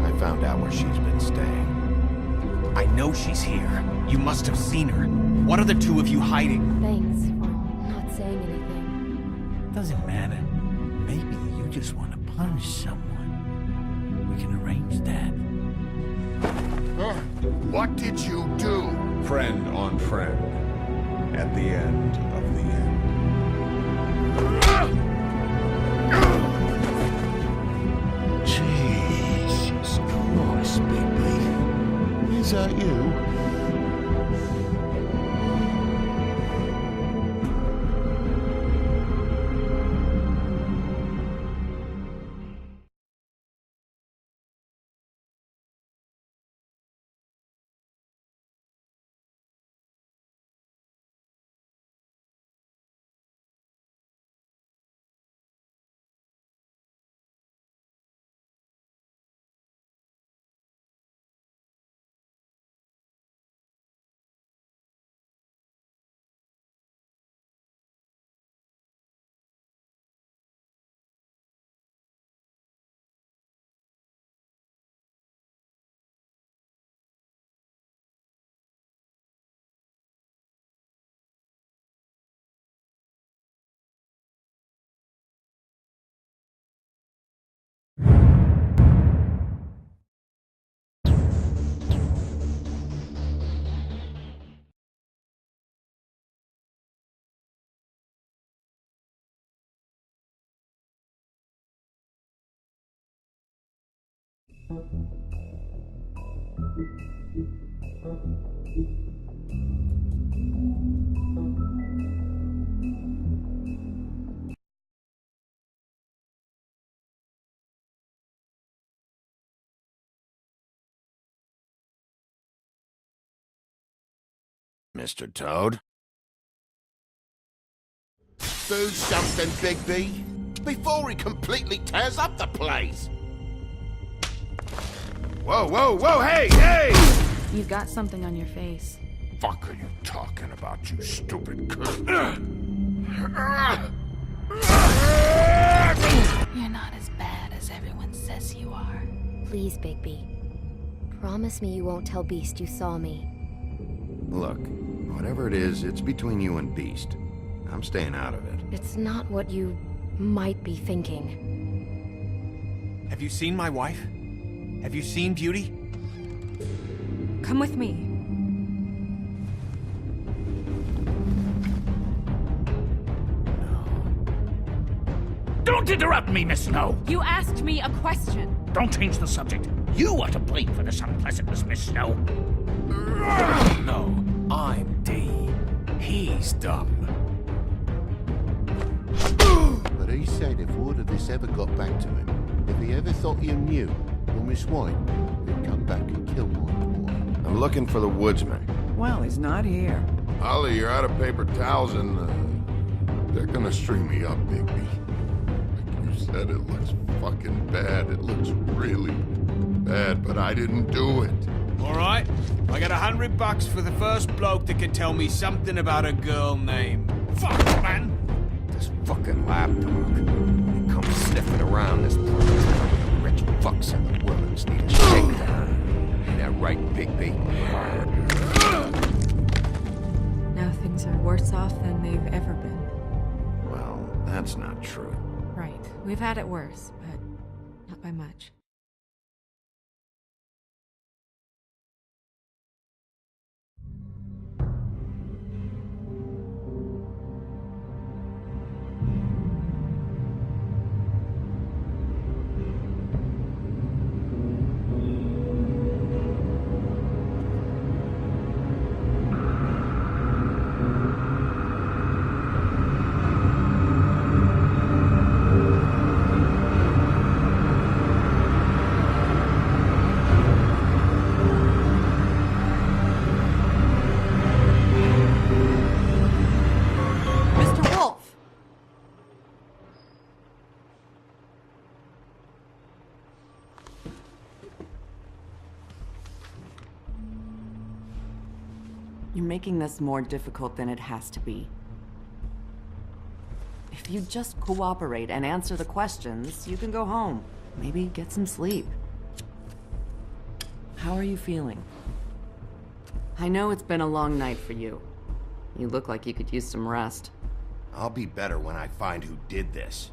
I found out where she's been staying. I know she's here. You must have seen her. What are the two of you hiding? Thanks for not saying anything. Doesn't matter. Maybe you just want to punish someone. We can arrange that. What did you do? Friend on friend. At the end of the end. Jesus Christ, Bigby. Is that you? Mr. Toad? Do something, Bigby, before he completely tears up the place. Whoa, whoa, whoa, hey, hey! You've got something on your face. Fuck are you talking about, you stupid cunt? You're not as bad as everyone says you are. Please, Bigby. Promise me you won't tell Beast you saw me. Look, whatever it is, it's between you and Beast. I'm staying out of it. It's not what you might be thinking. Have you seen my wife? Have you seen Beauty? Come with me. Don't interrupt me, Miss Snow! You asked me a question. Don't change the subject. You are to blame for this unpleasantness, Miss Snow. No, I'm D. He's dumb. But he said if word of this ever got back to him, if he ever thought you knew, or Miss White, he'd come back and kill my boy. I'm looking for the woodsman. Well, he's not here. Ollie, you're out of paper towels and, they're gonna string me up, Bigby. Like you said, it looks fucking bad. It looks really bad, but I didn't do it. All right, I got $100 for the first bloke that can tell me something about a girl named. Fuck, man! This fucking lapdog. He comes sniffing around this place. Rich fucks and the women's need a shakedown. Ain't that right, Bigby? Now things are worse off than they've ever been. Well, that's not true. Right. We've had it worse, but not by much. You're making this more difficult than it has to be. If you just cooperate and answer the questions, you can go home. Maybe get some sleep. How are you feeling? I know it's been a long night for you. You look like you could use some rest. I'll be better when I find who did this,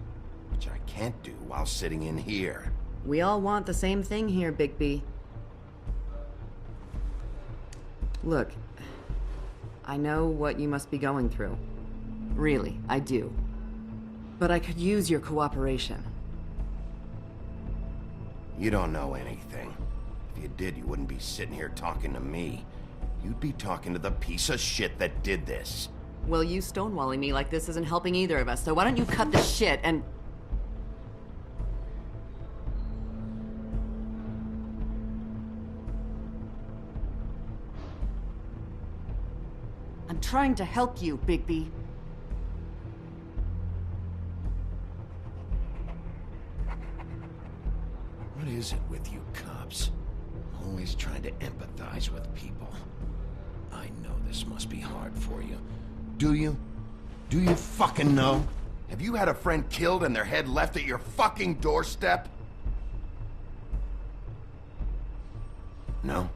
which I can't do while sitting in here. We all want the same thing here, Bigby. Look, I know what you must be going through. Really, I do. But I could use your cooperation. You don't know anything. If you did, you wouldn't be sitting here talking to me. You'd be talking to the piece of shit that did this. Well, you stonewalling me like this isn't helping either of us, so why don't you cut the shit and... I'm trying to help you, Bigby. What is it with you cops? Always trying to empathize with people. I know this must be hard for you. Do you? Do you fucking know? Have you had a friend killed and their head left at your fucking doorstep? No?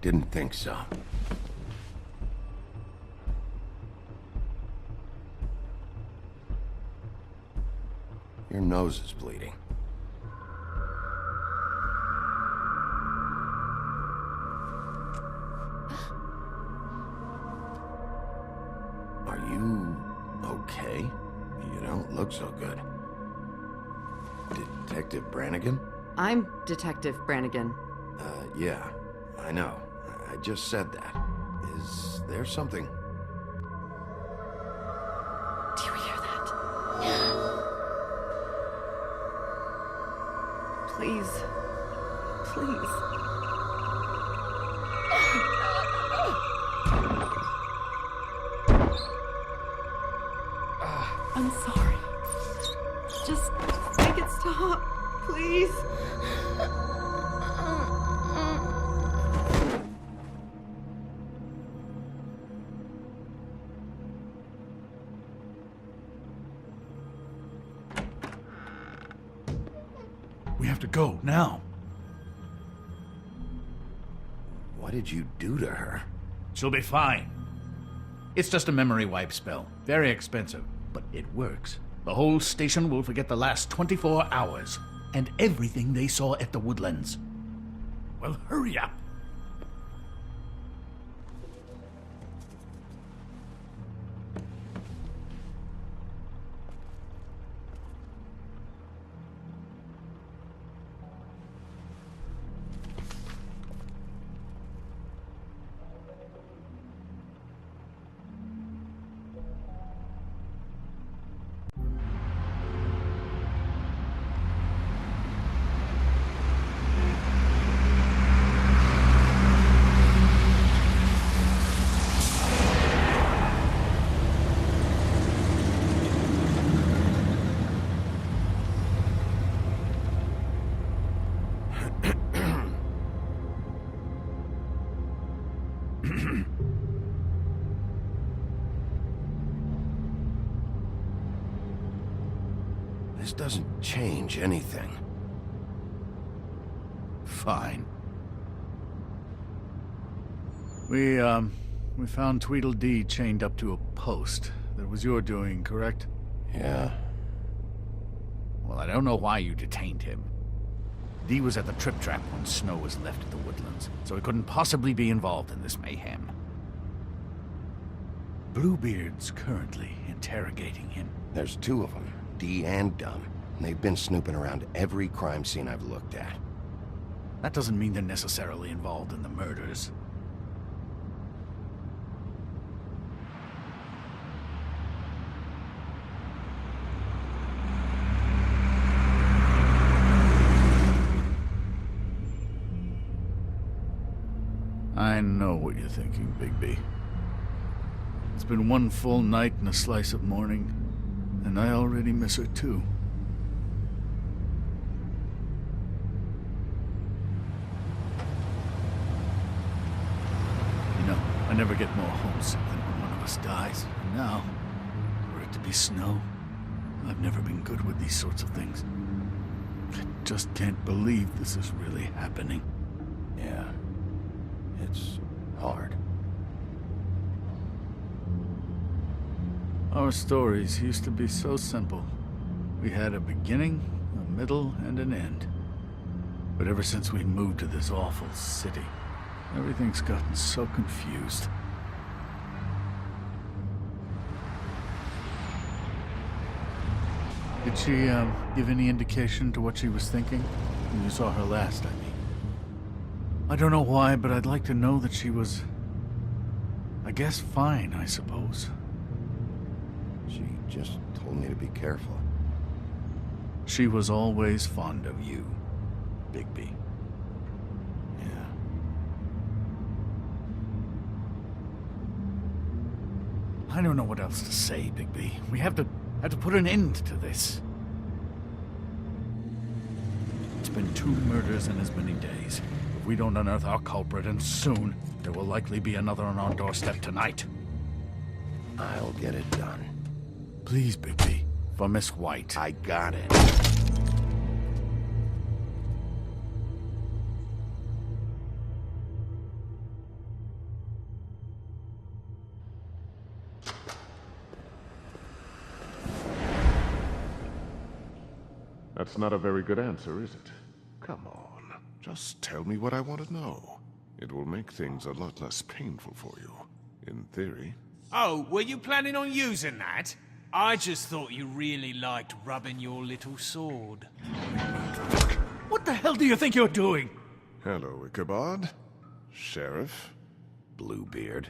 Didn't think so. Your nose is bleeding. Are you okay? You don't look so good. Detective Brannigan? I'm Detective Brannigan. Yeah, I know. I just said that. Is there something? Do you hear that? Please. Please. I'm sorry. Just make it stop, please. We have to go, now. What did you do to her? She'll be fine. It's just a memory wipe spell. Very expensive, but it works. The whole station will forget the last 24 hours, and everything they saw at the Woodlands. Well, hurry up. This doesn't change anything. Fine. We found Tweedledee chained up to a post. That was your doing, correct? Yeah. Well, I don't know why you detained him. Dee was at the Trip Trap when Snow was left at the Woodlands, so he couldn't possibly be involved in this mayhem. Bluebeard's currently interrogating him. There's two of them, Dee and Dumb. And they've been snooping around every crime scene I've looked at. That doesn't mean they're necessarily involved in the murders. I know what you're thinking, Bigby. It's been one full night and a slice of morning, and I already miss her too. You know, I never get more homesick than when one of us dies. And now, for it to be Snow, I've never been good with these sorts of things. I just can't believe this is really happening. Yeah. It's hard. Our stories used to be so simple. We had a beginning, a middle, and an end. But ever since we moved to this awful city, everything's gotten so confused. Did she, give any indication to what she was thinking? When you saw her last, I mean. I don't know why, but I'd like to know that she was... I guess fine, I suppose. She just told me to be careful. She was always fond of you, Bigby. Yeah. I don't know what else to say, Bigby. We have to put an end to this. It's been 2 murders in as many days. If we don't unearth our culprit, and soon, there will likely be another on our doorstep tonight. I'll get it done. Please, Bigby. For Miss White. I got it. That's not a very good answer, is it? Come on. Just tell me what I want to know. It will make things a lot less painful for you. In theory. Oh, were you planning on using that? I just thought you really liked rubbing your little sword. What the hell do you think you're doing? Hello, Ichabod. Sheriff. Bluebeard.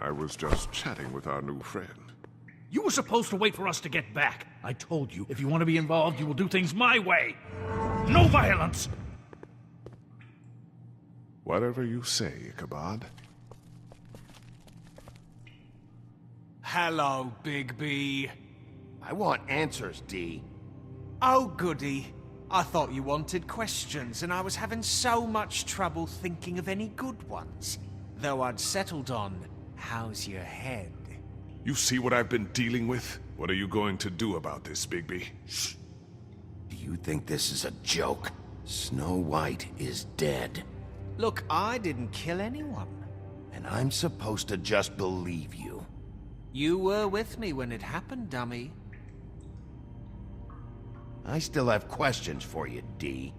I was just chatting with our new friend. You were supposed to wait for us to get back. I told you, if you want to be involved, you will do things my way. No violence! Whatever you say, Ichabod. Hello, Bigby. I want answers, D. Oh, goody. I thought you wanted questions, and I was having so much trouble thinking of any good ones. Though I'd settled on, how's your head? You see what I've been dealing with? What are you going to do about this, Bigby? Shh. Do you think this is a joke? Snow White is dead. Look, I didn't kill anyone. And I'm supposed to just believe you. You were with me when it happened, dummy. I still have questions for you, D.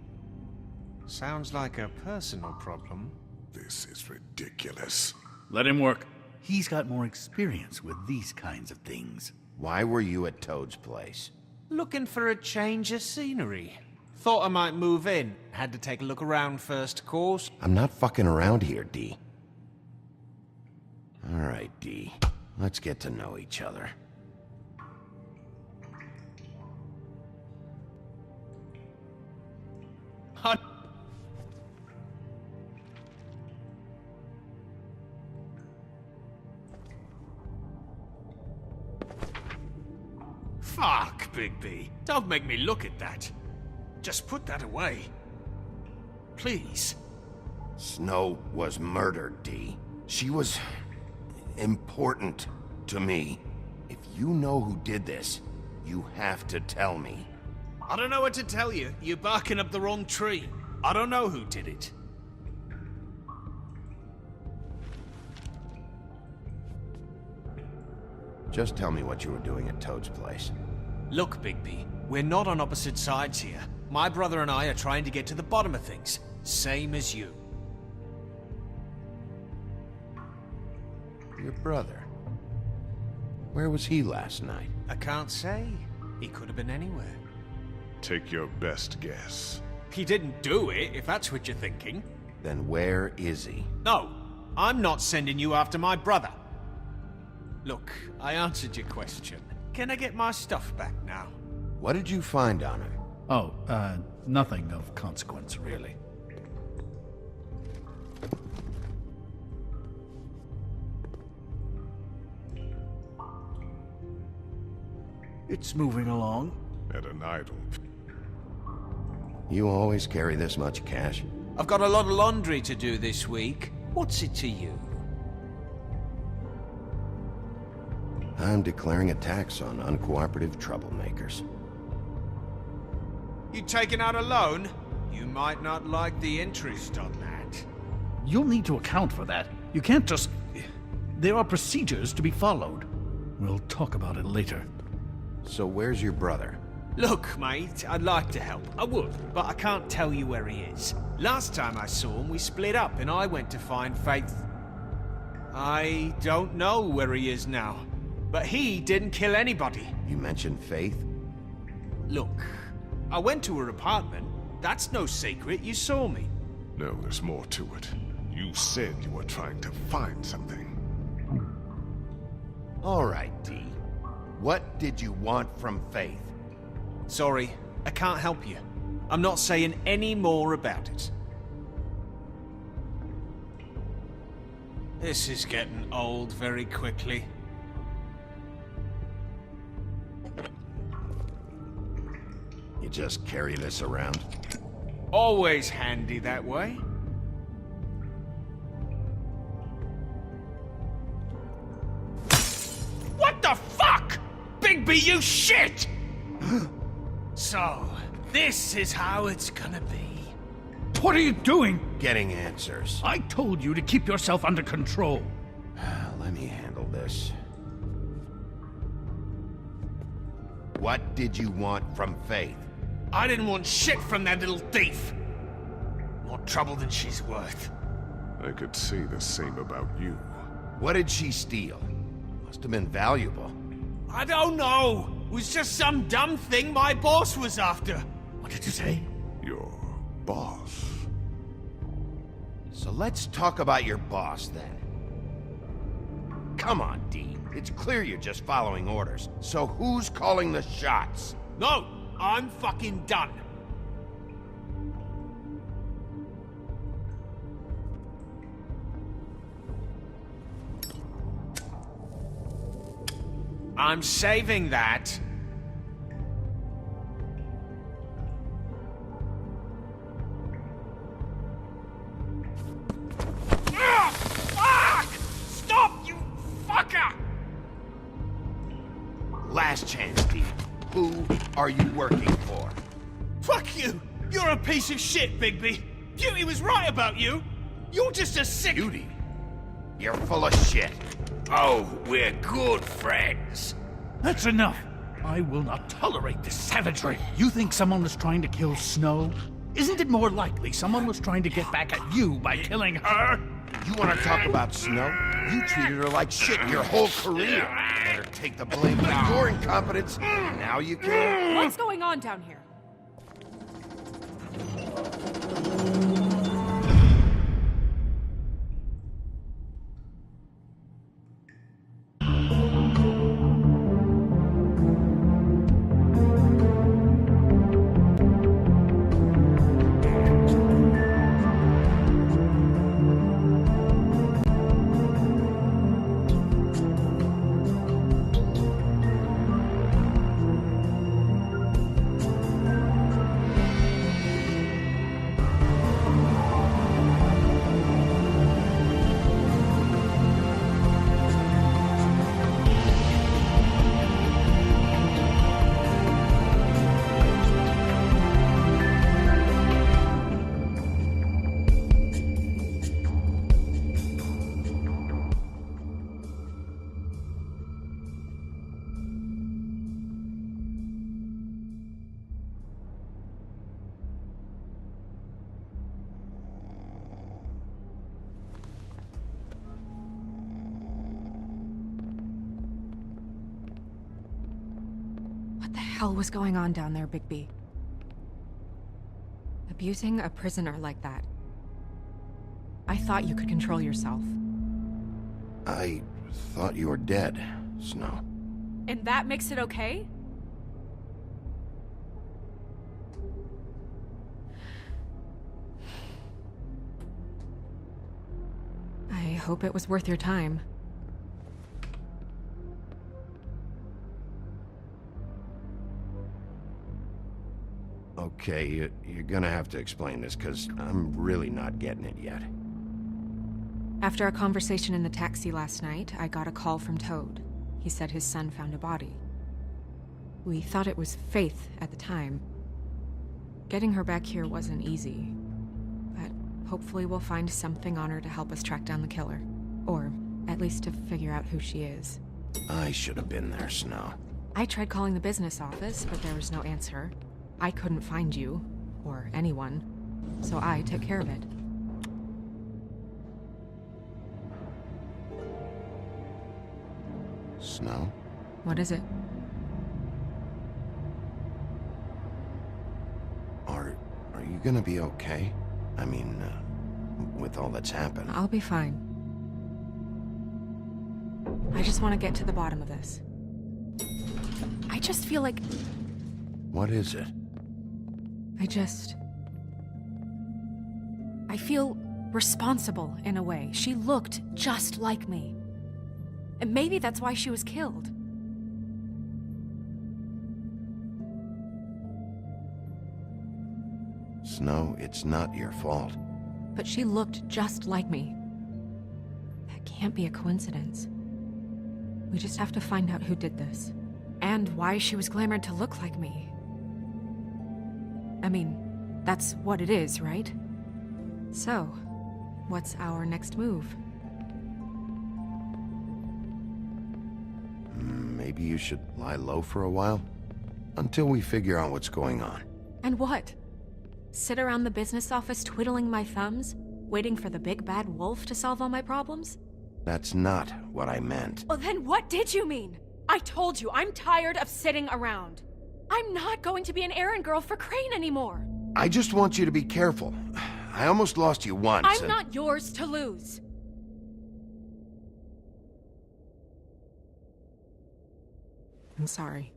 Sounds like a personal problem. This is ridiculous. Let him work. He's got more experience with these kinds of things. Why were you at Toad's place? Looking for a change of scenery. Thought I might move in. Had to take a look around first, of course. I'm not fucking around here, D. All right, D. Let's get to know each other. Fuck, Bigby. Don't make me look at that. Just put that away. Please. Snow was murdered, D. She was important to me. If you know who did this, you have to tell me. I don't know what to tell you. You're barking up the wrong tree. I don't know who did it. Just tell me what you were doing at Toad's place. Look, Bigby, we're not on opposite sides here. My brother and I are trying to get to the bottom of things. Same as you. Your brother? Where was he last night? I can't say. He could have been anywhere. Take your best guess. He didn't do it, if that's what you're thinking. Then where is he? No, I'm not sending you after my brother. Look, I answered your question. Can I get my stuff back now? What did you find on him? Oh, nothing of consequence, really. It's moving along. At an idol. You always carry this much cash? I've got a lot of laundry to do this week. What's it to you? I'm declaring a tax on uncooperative troublemakers. You taking out a loan? You might not like the interest on that. You'll need to account for that. You can't just... There are procedures to be followed. We'll talk about it later. So where's your brother? Look, mate, I'd like to help. I would, but I can't tell you where he is. Last time I saw him, we split up and I went to find Faith. I don't know where he is now, but he didn't kill anybody. You mentioned Faith? Look, I went to her apartment. That's no secret, you saw me. No, there's more to it. You said you were trying to find something. All right, D. What did you want from Faith? Sorry, I can't help you. I'm not saying any more about it. This is getting old very quickly. You just carry this around? Always handy that way. What the fuck? Bigby, you shit! So, this is how it's gonna be. What are you doing? Getting answers. I told you to keep yourself under control. Let me handle this. What did you want from Faith? I didn't want shit from that little thief. More trouble than she's worth. I could say the same about you. What did she steal? Must have been valuable. I don't know. It was just some dumb thing my boss was after. What did you say? Your boss. So let's talk about your boss, then. Come on, Dean. It's clear you're just following orders. So who's calling the shots? No! I'm fucking done! I'm saving that. Fuck! Stop, you fucker! Last chance, Dean. Who are you working for? Fuck you! You're a piece of shit, Bigby! Beauty was right about you! You're just a sick... Beauty? You're full of shit. Oh, we're good friends. That's enough. I will not tolerate this savagery. You think someone was trying to kill Snow? Isn't it more likely someone was trying to get back at you by killing her? You want to talk about Snow? You treated her like shit your whole career. Let her take the blame for your incompetence. Now you can. What's going on down here? What the hell was going on down there, Bigby? Abusing a prisoner like that. I thought you could control yourself. I thought you were dead, Snow. And that makes it okay? I hope it was worth your time. Okay, you're gonna have to explain this, because I'm really not getting it yet. After a conversation in the taxi last night, I got a call from Toad. He said his son found a body. We thought it was Faith at the time. Getting her back here wasn't easy, but hopefully we'll find something on her to help us track down the killer. Or at least to figure out who she is. I should have been there, Snow. I tried calling the business office, but there was no answer. I couldn't find you, or anyone, so I took care of it. Snow? What is it? Are you gonna be okay? I mean, with all that's happened. I'll be fine. I just want to get to the bottom of this. I just feel like... What is it? I feel responsible in a way. She looked just like me. And maybe that's why she was killed. Snow, it's not your fault. But she looked just like me. That can't be a coincidence. We just have to find out who did this. And why she was glamored to look like me. I mean, that's what it is, right? So, what's our next move? Maybe you should lie low for a while? Until we figure out what's going on. And what? Sit around the business office twiddling my thumbs, waiting for the big bad wolf to solve all my problems? That's not what I meant. Well, then what did you mean? I told you, I'm tired of sitting around. I'm not going to be an errand girl for Crane anymore. I just want you to be careful. I almost lost you once. I'm not yours to lose. I'm sorry.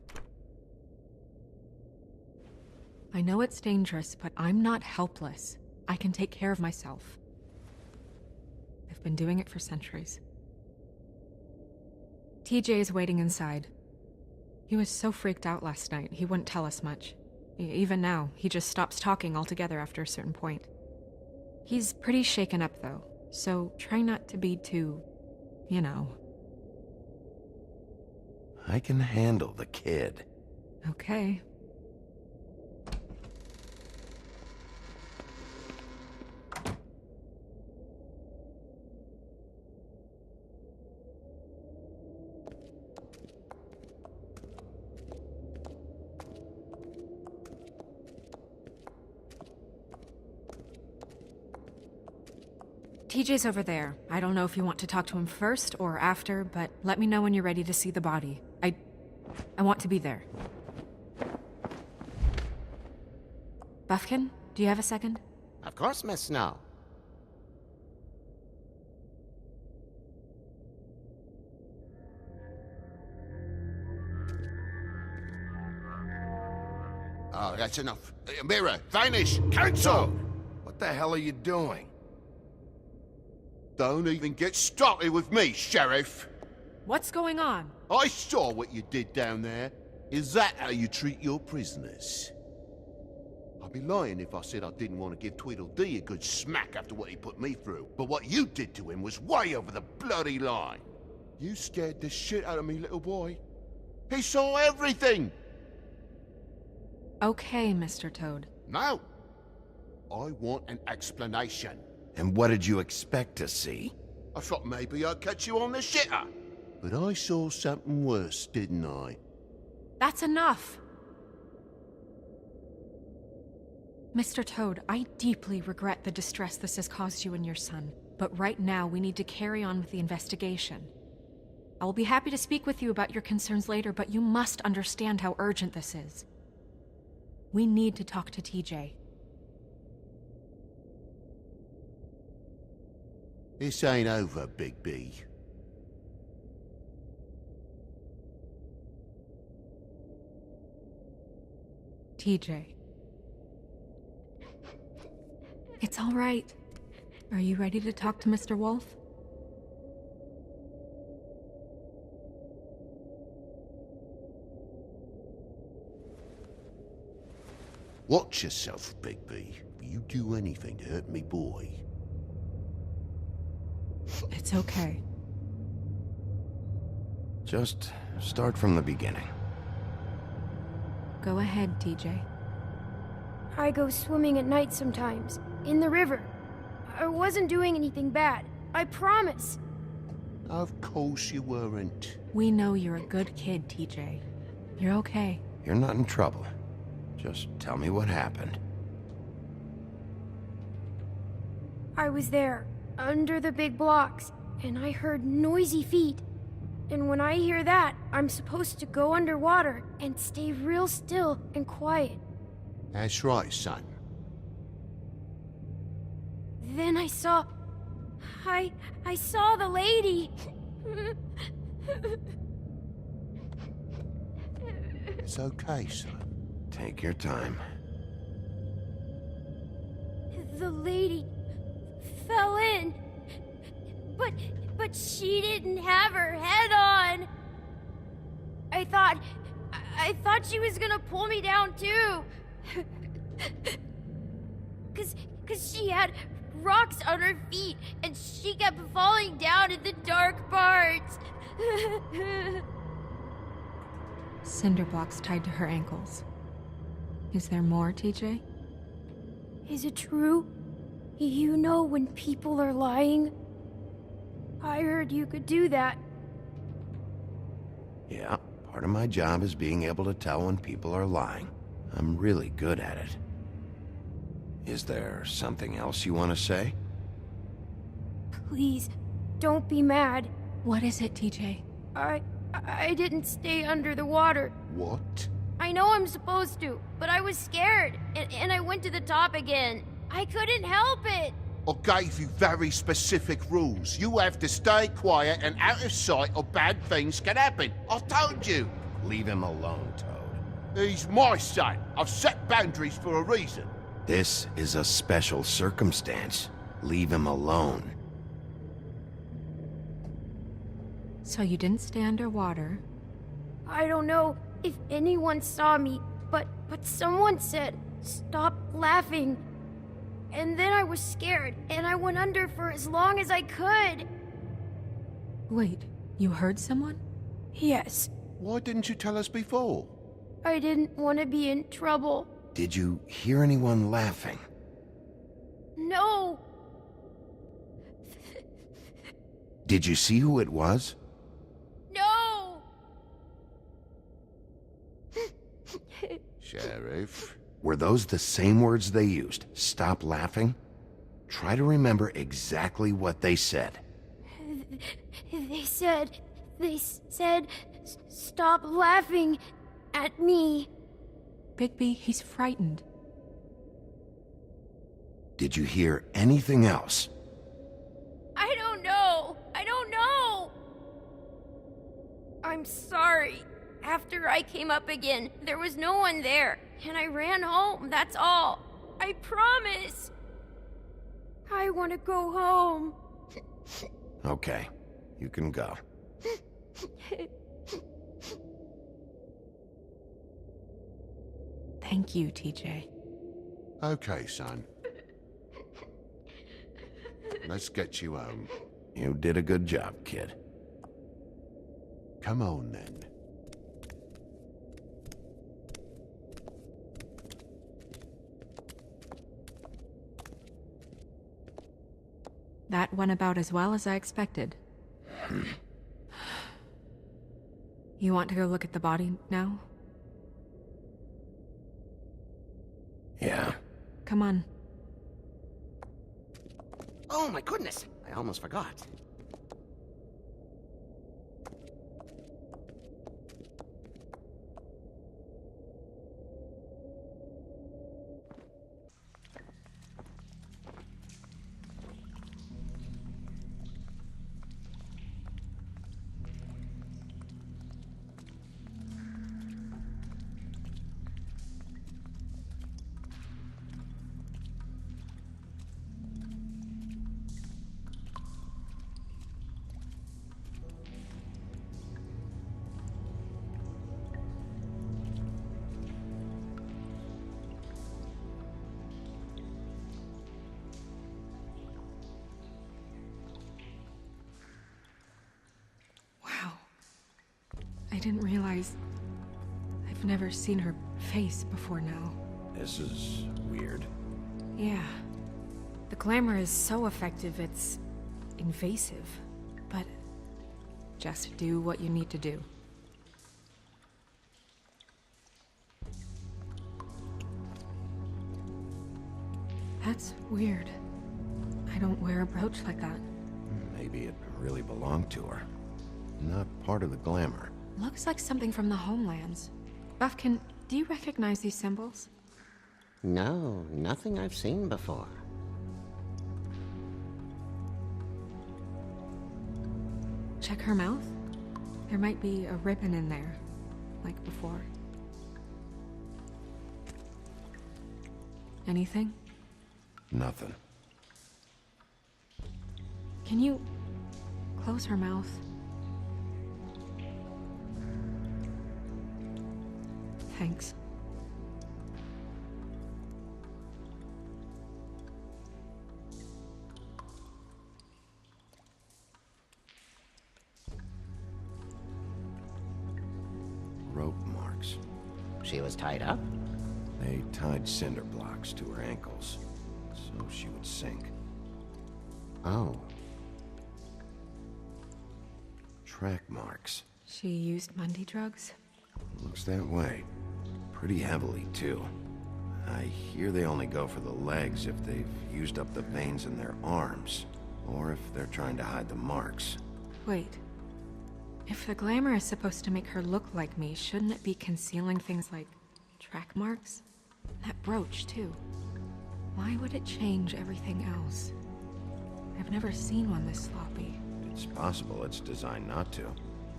I know it's dangerous, but I'm not helpless. I can take care of myself. I've been doing it for centuries. TJ is waiting inside. He was so freaked out last night, he wouldn't tell us much. Even now, he just stops talking altogether after a certain point. He's pretty shaken up, though, so try not to be too, you know. I can handle the kid. Okay. TJ's over there. I don't know if you want to talk to him first or after, but let me know when you're ready to see the body. I want to be there. Buffkin, do you have a second? Of course, Miss Snow. Oh, that's enough. Mirror, vanish, cancel! What the hell are you doing? Don't even get started with me, Sheriff. What's going on? I saw what you did down there. Is that how you treat your prisoners? I'd be lying if I said I didn't want to give Tweedledee a good smack after what he put me through. But what you did to him was way over the bloody line. You scared the shit out of me, little boy. He saw everything! Okay, Mr. Toad. No. I want an explanation. And what did you expect to see? I thought maybe I'd catch you on the shitter. But I saw something worse, didn't I? That's enough! Mr. Toad, I deeply regret the distress this has caused you and your son, but right now we need to carry on with the investigation. I will be happy to speak with you about your concerns later, but you must understand how urgent this is. We need to talk to TJ. This ain't over, Big B. TJ. It's all right. Are you ready to talk to Mr. Wolf? Watch yourself, Big B. You do anything to hurt me, boy. It's okay. Just start from the beginning. Go ahead, TJ. I go swimming at night sometimes, in the river. I wasn't doing anything bad, I promise. Of course you weren't. We know you're a good kid, TJ. You're okay. You're not in trouble. Just tell me what happened. I was there, under the big blocks, and I heard noisy feet. And when I hear that, I'm supposed to go underwater and stay real still and quiet. That's right, son. Then I saw the lady. It's okay, son. Take your time. The lady fell in. But she didn't have her head on. I thought she was gonna pull me down too. Cause she had rocks on her feet and she kept falling down in the dark parts. Cinder blocks tied to her ankles. Is there more, TJ? Is it true? You know when people are lying? I heard you could do that. Yeah, part of my job is being able to tell when people are lying. I'm really good at it. Is there something else you want to say? Please, don't be mad. What is it, TJ? I didn't stay under the water. What? I know I'm supposed to, but I was scared, and I went to the top again. I couldn't help it. I gave you very specific rules. You have to stay quiet and out of sight or bad things can happen. I told you. Leave him alone, Toad. He's my son. I've set boundaries for a reason. This is a special circumstance. Leave him alone. So you didn't stay underwater. I don't know if anyone saw me, but someone said, "Stop laughing." And then I was scared, and I went under for as long as I could. Wait, you heard someone? Yes. Why didn't you tell us before? I didn't want to be in trouble. Did you hear anyone laughing? No. Did you see who it was? No. Sheriff? Were those the same words they used? Stop laughing? Try to remember exactly what they said. They said, "Stop laughing at me." Bigby, he's frightened. Did you hear anything else? I don't know. I'm sorry. After I came up again, there was no one there, and I ran home, that's all. I promise. I want to go home. Okay, you can go. Thank you, TJ. Okay, son. Let's get you home. You did a good job, kid. Come on, then. That went about as well as I expected. You want to go look at the body now? Yeah. Come on. Oh my goodness, I almost forgot. I didn't realize... I've never seen her face before now. This is weird. Yeah. The glamour is so effective, it's invasive. But just do what you need to do. That's weird. I don't wear a brooch like that. Maybe it really belonged to her. Not part of the glamour. Looks like something from the homelands. Buffkin, do you recognize these symbols? No, nothing I've seen before. Check her mouth. There might be a ribbon in there, like before. Anything? Nothing. Can you close her mouth? Thanks. Rope marks. She was tied up? They tied cinder blocks to her ankles, so she would sink. Oh. Track marks. She used Mundy drugs? Looks that way. Pretty heavily, too. I hear they only go for the legs if they've used up the veins in their arms, or if they're trying to hide the marks. Wait. If the glamour is supposed to make her look like me, shouldn't it be concealing things like track marks? That brooch, too. Why would it change everything else? I've never seen one this sloppy. It's possible it's designed not to.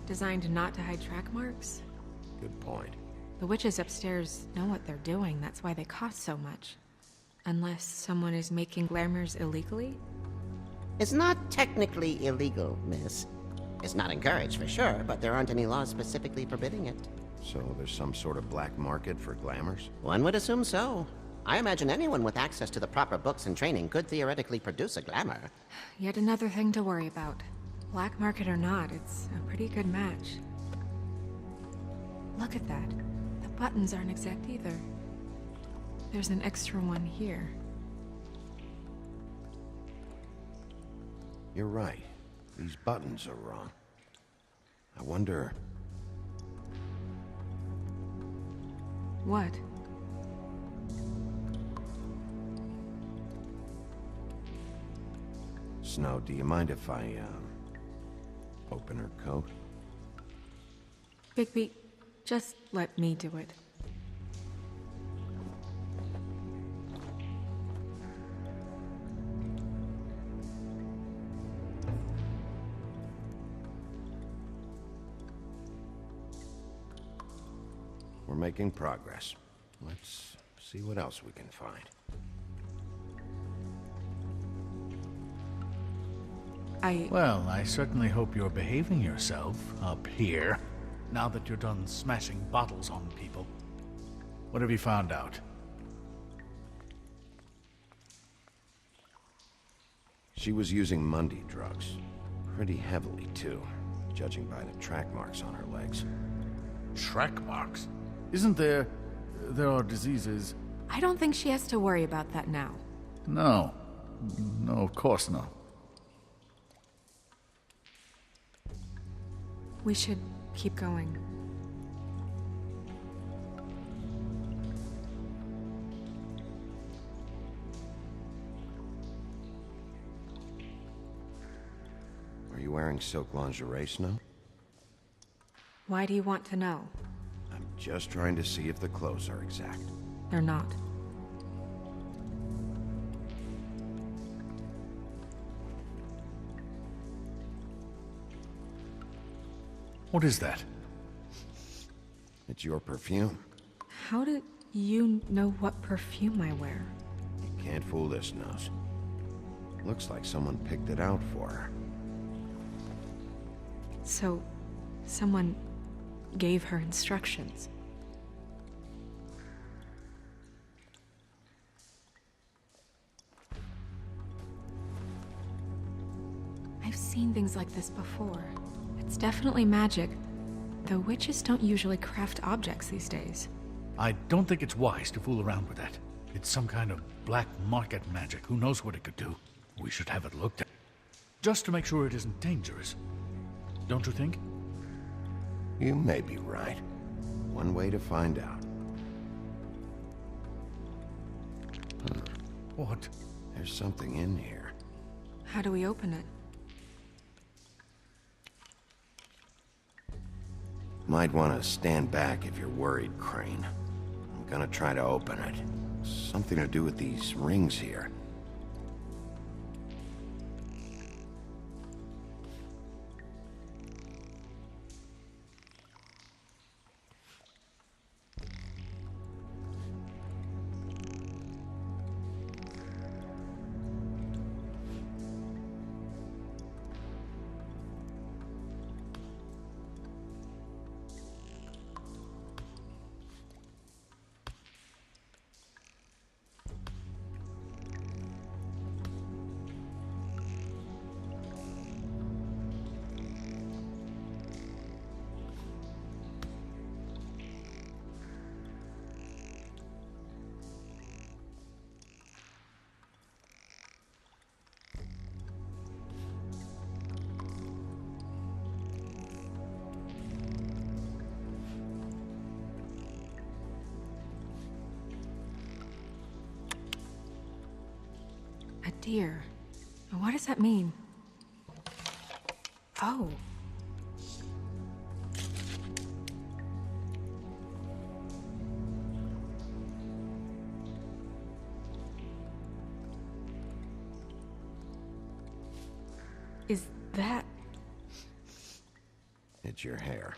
Designed not to hide track marks? Good point. The witches upstairs know what they're doing, that's why they cost so much. Unless someone is making glamours illegally? It's not technically illegal, miss. It's not encouraged for sure, but there aren't any laws specifically forbidding it. So there's some sort of black market for glamours? One would assume so. I imagine anyone with access to the proper books and training could theoretically produce a glamour. Yet another thing to worry about. Black market or not, it's a pretty good match. Look at that. The buttons aren't exact either. There's an extra one here. You're right. These buttons are wrong. I wonder... What? Snow, do you mind if I, open her coat? Bigby, just let me do it. We're making progress. Let's see what else we can find. Well, I certainly hope you're behaving yourself up here, now that you're done smashing bottles on people. What have you found out? She was using Mundy drugs. Pretty heavily, too, judging by the track marks on her legs. Track marks? Isn't there... there are diseases... I don't think she has to worry about that now. No. No, of course not. We should keep going. Are you wearing silk lingerie, Snow? Why do you want to know? I'm just trying to see if the clothes are exact. They're not. What is that? It's your perfume. How did you know what perfume I wear? You can't fool this nose. Looks like someone picked it out for her. So, someone gave her instructions. I've seen things like this before. It's definitely magic, though witches don't usually craft objects these days. I don't think it's wise to fool around with that. It's some kind of black market magic. Who knows what it could do? We should have it looked at. Just to make sure it isn't dangerous. Don't you think? You may be right. One way to find out. What? There's something in here. How do we open it? Might want to stand back if you're worried, Crane. I'm gonna try to open it. Something to do with these rings here. A deer. What does that mean? Oh. is that? It's your hair.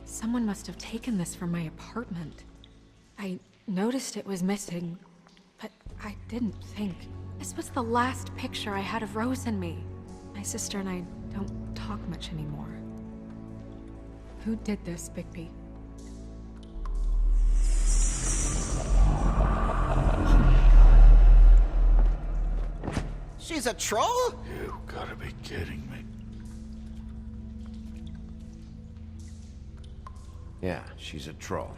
Someone must have taken this from my apartment. I noticed it was missing, but I didn't think. This was the last picture I had of Rose and me. My sister and I don't talk much anymore. Who did this, Bigby? She's a troll? You gotta be kidding me. Yeah, she's a troll.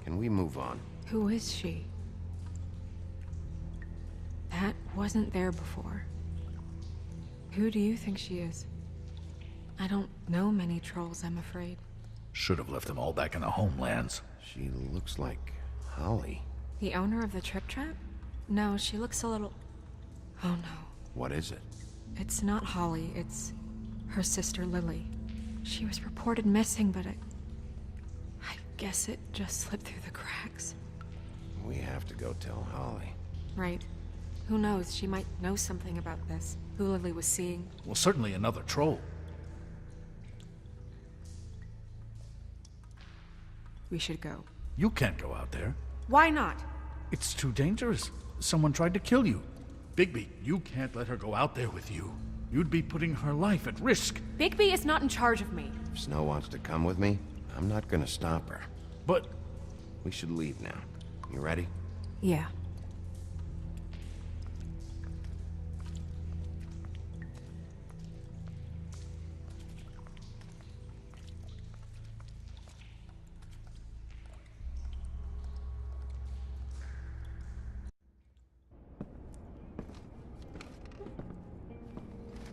Can we move on? Who is she? That wasn't there before. Who do you think she is? I don't know many trolls, I'm afraid. Should have left them all back in the homelands. She looks like Holly. The owner of the Trip Trap? No, she looks a little... Oh no. What is it? It's not Holly, it's her sister Lily. She was reported missing, but I guess it just slipped through the cracks. We have to go tell Holly. Right. Who knows, she might know something about this. Who Lily was seeing. Well, certainly another troll. We should go. You can't go out there. Why not? It's too dangerous. Someone tried to kill you. Bigby, you can't let her go out there with you. You'd be putting her life at risk. Bigby is not in charge of me. If Snow wants to come with me, I'm not gonna stop her. But... We should leave now. You ready? Yeah.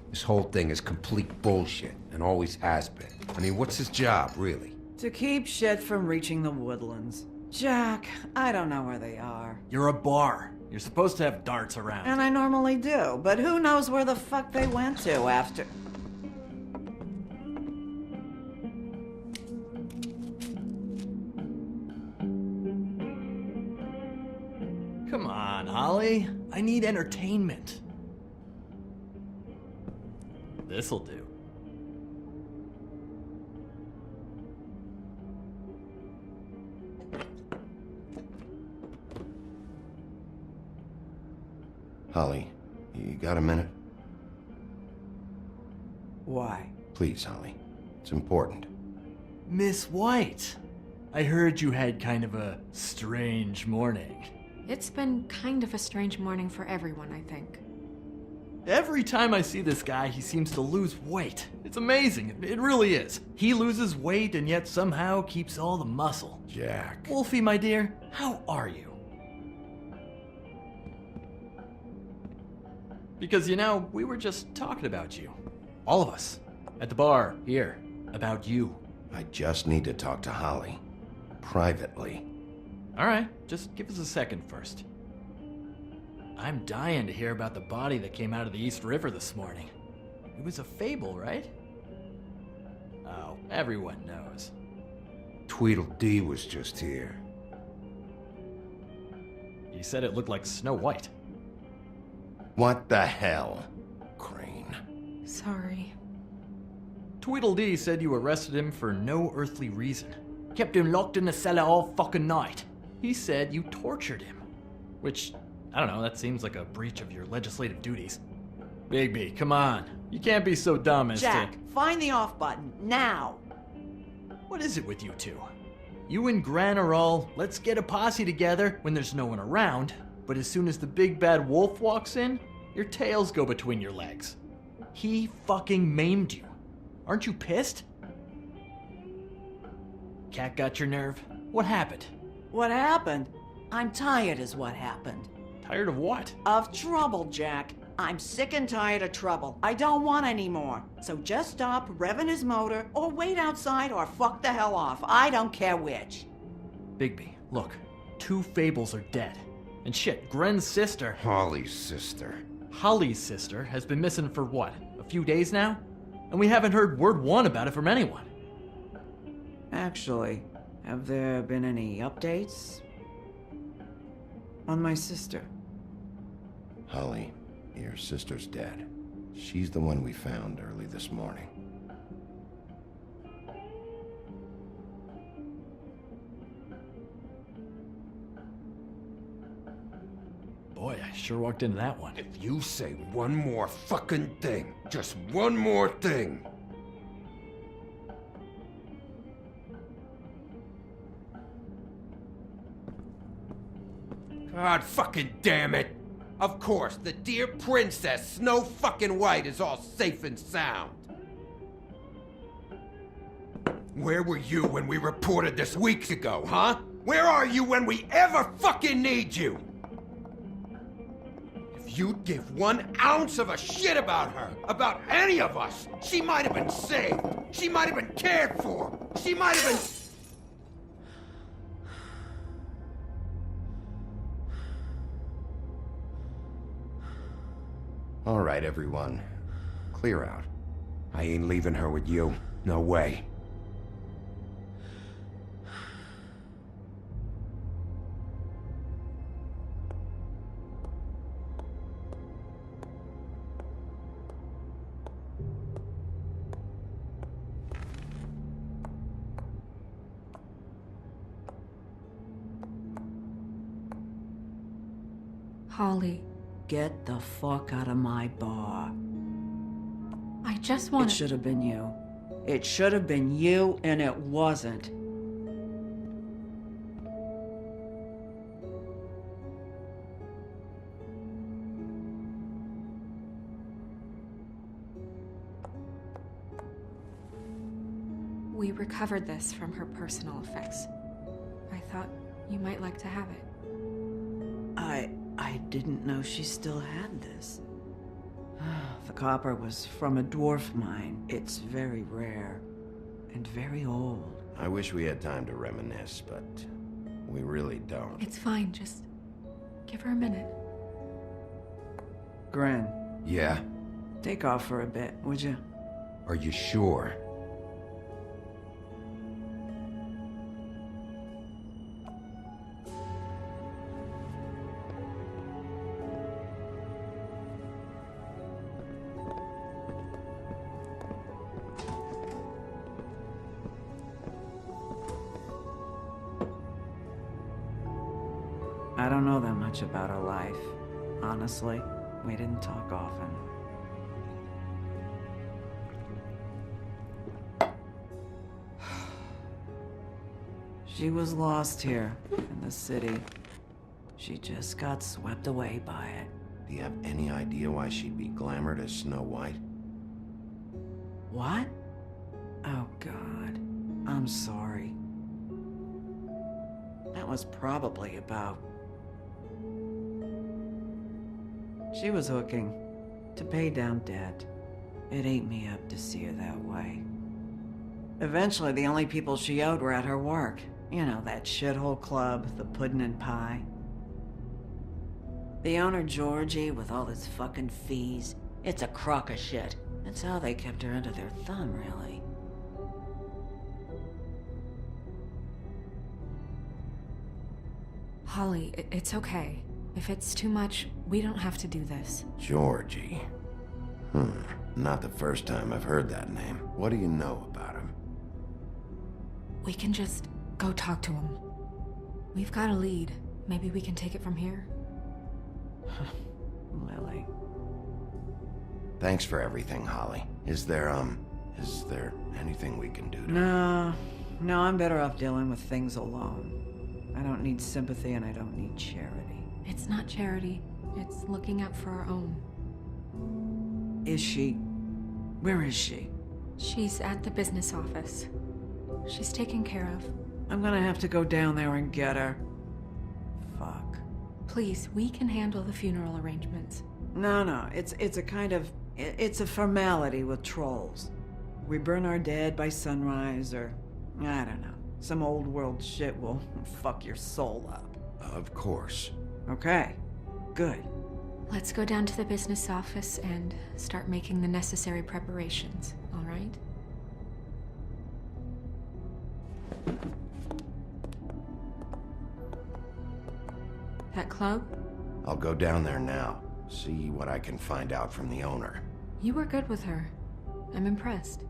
This whole thing is complete bullshit, and always has been. I mean, what's his job, really? To keep shit from reaching the woodlands. Jack, I don't know where they are. You're a bar. You're supposed to have darts around. And I normally do, but who knows where the fuck they went to after... Come on, Holly. I need entertainment. This'll do. Holly, you got a minute? Why? Please, Holly. It's important. Miss White, I heard you had kind of a strange morning. It's been kind of a strange morning for everyone, I think. Every time I see this guy, he seems to lose weight. It's amazing. It really is. He loses weight and yet somehow keeps all the muscle. Jack. Wolfie, my dear, how are you? Because, you know, we were just talking about you. All of us. At the bar, here. About you. I just need to talk to Holly. Privately. Alright, just give us a second first. I'm dying to hear about the body that came out of the East River this morning. It was a fable, right? Oh, everyone knows. Tweedledee was just here. You said it looked like Snow White. What the hell, Crane? Sorry. Tweedledee said you arrested him for no earthly reason. Kept him locked in the cellar all fucking night. He said you tortured him. Which, I don't know, that seems like a breach of your legislative duties. Bigby, come on. You can't be so dumb as Jack, find the off button, now! What is it with you two? You and Gran are all, let's get a posse together when there's no one around, but as soon as the big bad wolf walks in, your tails go between your legs. He fucking maimed you. Aren't you pissed? Cat got your nerve? What happened? What happened? I'm tired is what happened. Tired of what? Of trouble, Jack. I'm sick and tired of trouble. I don't want any more. So just stop revving his motor, or wait outside, or fuck the hell off. I don't care which. Bigby, look. 2 fables are dead. And shit, Gren's sister... Holly's sister. Holly's sister has been missing for what? A few days now? and we haven't heard word one about it from anyone. Actually, have there been any updates? On my sister? Holly, your sister's dead. She's the one we found early this morning. Boy, I sure walked into that one. If you say one more fucking thing, just one more thing. God fucking damn it! Of course, the dear Princess Snow fucking White is all safe and sound. Where were you when we reported this weeks ago, huh? Where are you when we ever fucking need you? If you'd give 1 ounce of a shit about her, about any of us, she might have been saved. She might have been cared for. She might have been... All right, everyone. Clear out. I ain't leaving her with you. No way. Holly, Get the fuck out of my bar. I just want It should have been you. It should have been you, and it wasn't. We recovered this from her personal effects. I thought you might like to have it. I didn't know she still had this. The copper was from a dwarf mine. It's very rare and very old. I wish we had time to reminisce, but we really don't. It's fine, just give her a minute. Gren, Yeah? take off for a bit, would you? Are you sure? I don't know that much about her life. Honestly, we didn't talk often. She was lost here in the city. She just got swept away by it. Do you have any idea why she'd be glamored as Snow White? What? Oh, God. I'm sorry. That was probably about... She was hooking to pay down debt. It ate me up to see her that way. Eventually, the only people she owed were at her work. You know, that shithole club, the Puddin' and Pie. The owner, Georgie, with all his fucking fees. It's a crock of shit. That's how they kept her under their thumb, really. Holly, it's okay. If it's too much, we don't have to do this. Georgie. Not the first time I've heard that name. What do you know about him? We can just go talk to him. We've got a lead. Maybe we can take it from here. Lily. Thanks for everything, Holly. Is there anything we can do to... No, I'm better off dealing with things alone. I don't need sympathy and I don't need charity. It's not charity. It's looking out for our own. Is she? Where is she? She's at the business office. She's taken care of. I'm gonna have to go down there and get her. Fuck. Please, we can handle the funeral arrangements. No, it's a kind of... It's a formality with trolls. We burn our dead by sunrise, or... I don't know. Some old world shit will fuck your soul up. Of course. Okay. Good. Let's go down to the business office and start making the necessary preparations, all right? That club? I'll go down there now, see what I can find out from the owner. You were good with her. I'm impressed.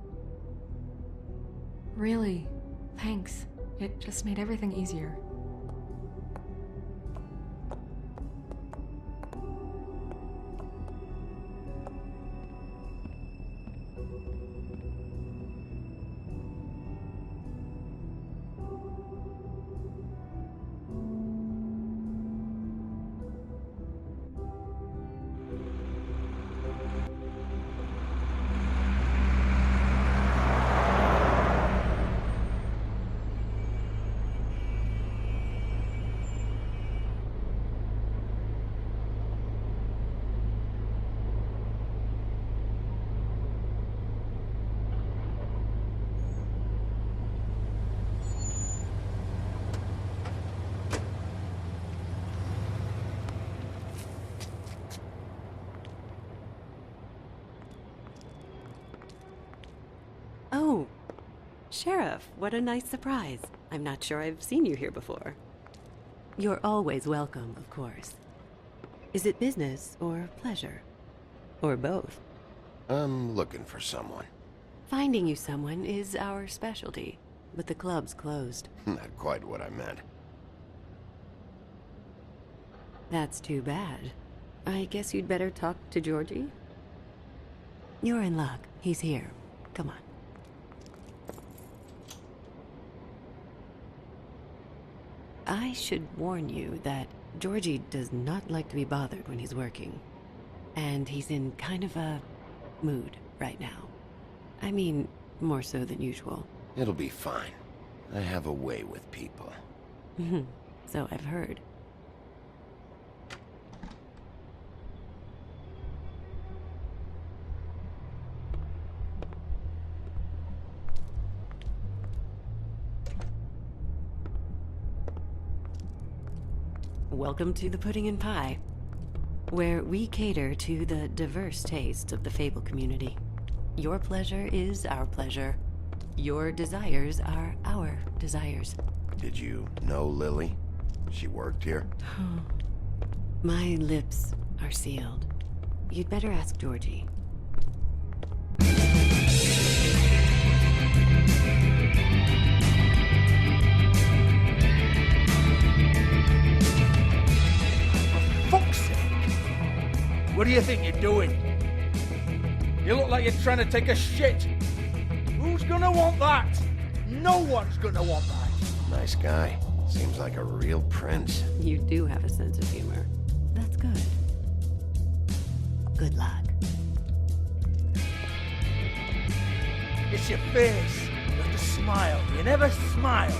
Really, thanks. It just made everything easier. Oh, Sheriff, what a nice surprise. I'm not sure I've seen you here before. You're always welcome, of course. Is it business or pleasure? Or both? I'm looking for someone. Finding you someone is our specialty, but the club's closed. Not quite what I meant. That's too bad. I guess you'd better talk to Georgie? You're in luck. He's here. Come on. I should warn you that Georgie does not like to be bothered when he's working. And he's in kind of a mood right now. I mean, more so than usual. It'll be fine. I have a way with people. So I've heard. Welcome to the Pudding and Pie, where we cater to the diverse tastes of the Fable community. Your pleasure is our pleasure. Your desires are our desires. Did you know Lily? She worked here? My lips are sealed. You'd better ask Georgie. What do you think you're doing? You look like you're trying to take a shit. Who's gonna want that? No one's gonna want that. Nice guy. Seems like a real prince. You do have a sense of humor. That's good. Good luck. It's your face. You have to smile. You never smile.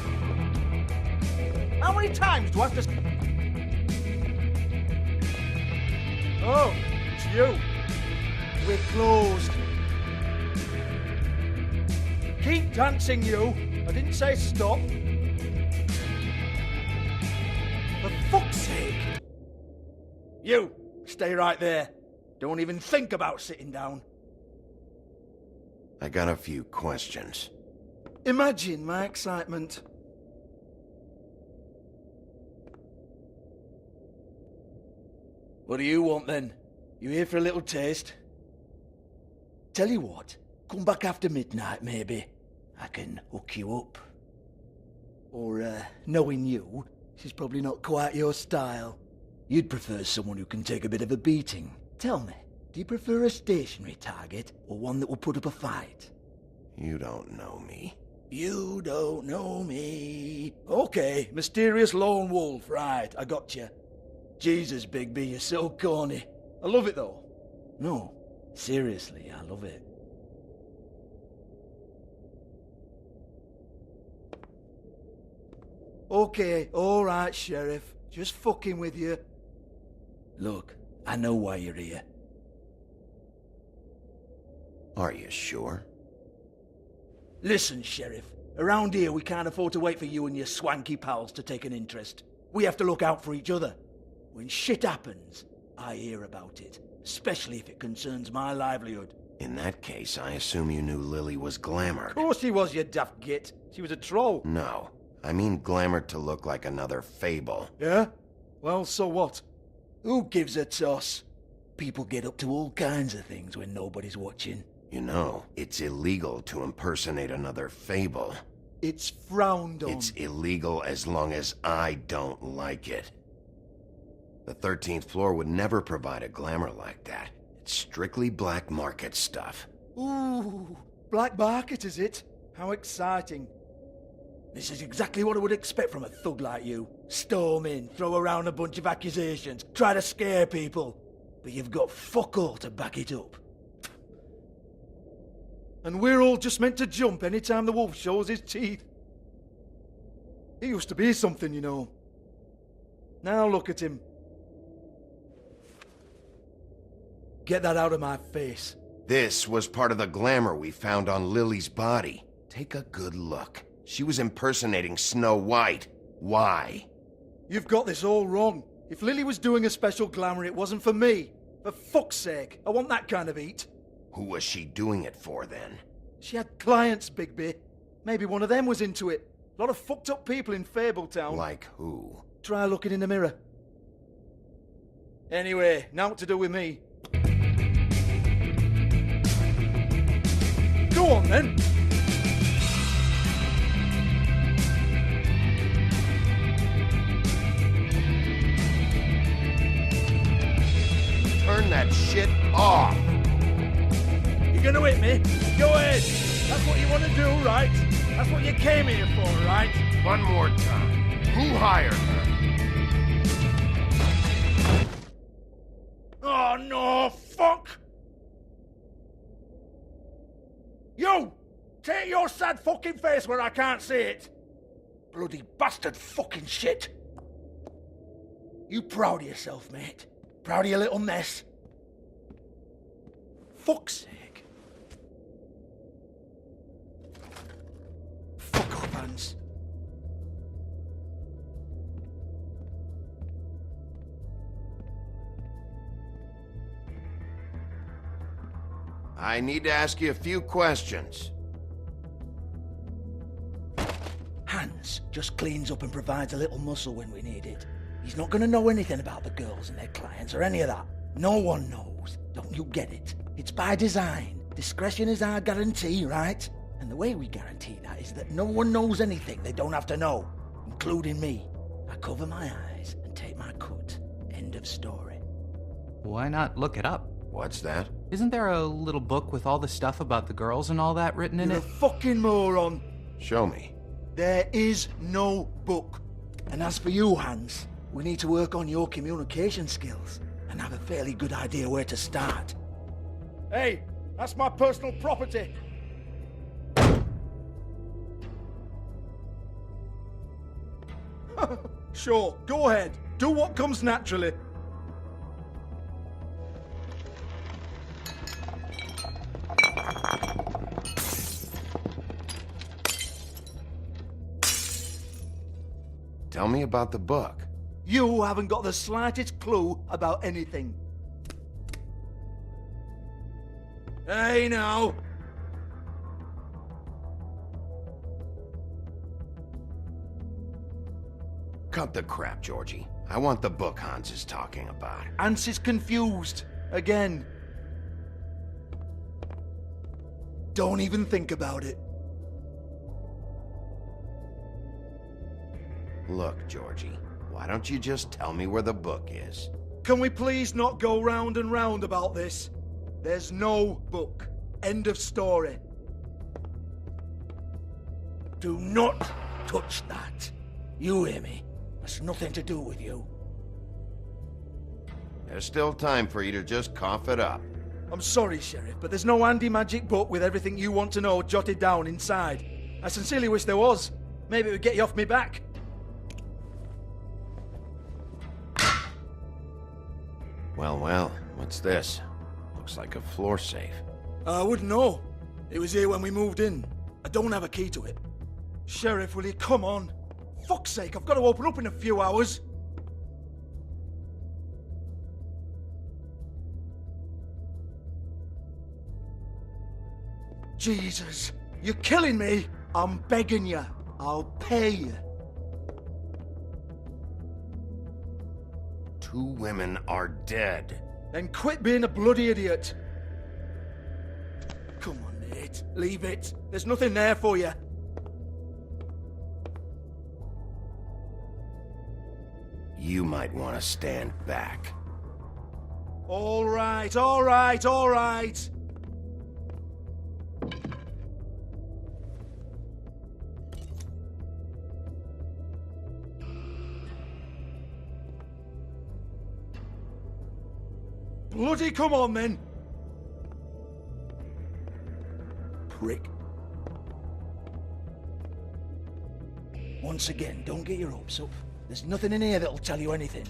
How many times do I have to... Oh, it's you. We're closed. Keep dancing, you. I didn't say stop. For fuck's sake. You, stay right there. Don't even think about sitting down. I got a few questions. Imagine my excitement. What do you want then? You here for a little taste? Tell you what, come back after midnight maybe. I can hook you up. Or, knowing you, she's probably not quite your style. You'd prefer someone who can take a bit of a beating. Tell me, do you prefer a stationary target or one that will put up a fight? You don't know me. You don't know me. Okay, mysterious lone wolf, right, I got you. Jesus, Bigby, you're so corny. I love it though. No, seriously, I love it. Okay, alright, Sheriff. Just fucking with you. Look, I know why you're here. Are you sure? Listen, Sheriff. Around here, we can't afford to wait for you and your swanky pals to take an interest. We have to look out for each other. When shit happens, I hear about it, especially if it concerns my livelihood. In that case, I assume you knew Lily was glamored. Of course she was, you daft git. She was a troll. No, I mean glamored to look like another fable. Yeah? Well, so what? Who gives a toss? People get up to all kinds of things when nobody's watching. You know, it's illegal to impersonate another fable. It's frowned on. It's illegal as long as I don't like it. The 13th floor would never provide a glamour like that. It's strictly black market stuff. Ooh, black market is it? How exciting. This is exactly what I would expect from a thug like you. Storm in, throw around a bunch of accusations, try to scare people. But you've got fuck all to back it up. And we're all just meant to jump any time the wolf shows his teeth. He used to be something, you know. Now look at him. Get that out of my face. This was part of the glamour we found on Lily's body. Take a good look. She was impersonating Snow White. Why? You've got this all wrong. If Lily was doing a special glamour, it wasn't for me. For fuck's sake, I want that kind of eat. Who was she doing it for, then? She had clients, Bigby. Maybe one of them was into it. A lot of fucked up people in Fabletown. Like who? Try looking in the mirror. Anyway, now what to do with me. Go on, then. Turn that shit off! You're gonna hit me? Go ahead. That's what you want to do, right? That's what you came here for, right? One more time. Who hired her? Oh, no, fuck! You! Take your sad fucking face where I can't see it! Bloody bastard fucking shit! You proud of yourself, mate? Proud of your little mess? Fuck's sake. Fuck off, Hans. I need to ask you a few questions. Hans just cleans up and provides a little muscle when we need it. He's not gonna know anything about the girls and their clients or any of that. No one knows. Don't you get it? It's by design. Discretion is our guarantee, right? And the way we guarantee that is that no one knows anything they don't have to know, including me. I cover my eyes and take my cut. End of story. Why not look it up? What's that? Isn't there a little book with all the stuff about the girls and all that written in You're it? a fucking moron. Show me. There is no book. And as for you, Hans, we need to work on your communication skills and have a fairly good idea where to start. Hey, that's my personal property. Sure, go ahead. Do what comes naturally. Tell me about the book. You haven't got the slightest clue about anything. Hey, now. Cut the crap, Georgie. I want the book Hans is talking about. Hans is confused. Again. Don't even think about it. Look, Georgie, why don't you just tell me where the book is? Can we please not go round and round about this? There's no book. End of story. Do not touch that. You hear me? That's nothing to do with you. There's still time for you to just cough it up. I'm sorry, Sheriff, but there's no handy magic book with everything you want to know jotted down inside. I sincerely wish there was. Maybe it would get you off me back. Well, what's this? Looks like a floor safe. I wouldn't know. It was here when we moved in. I don't have a key to it. Sheriff, will you come on? Fuck's sake, I've got to open up in a few hours. Jesus, you're killing me. I'm begging you. I'll pay you. 2 women are dead. Then quit being a bloody idiot. Come on, Nate. Leave it. There's nothing there for you. You might want to stand back. All right, all right, all right. Bloody come on, then. Prick. Once again, don't get your hopes up. There's nothing in here that'll tell you anything.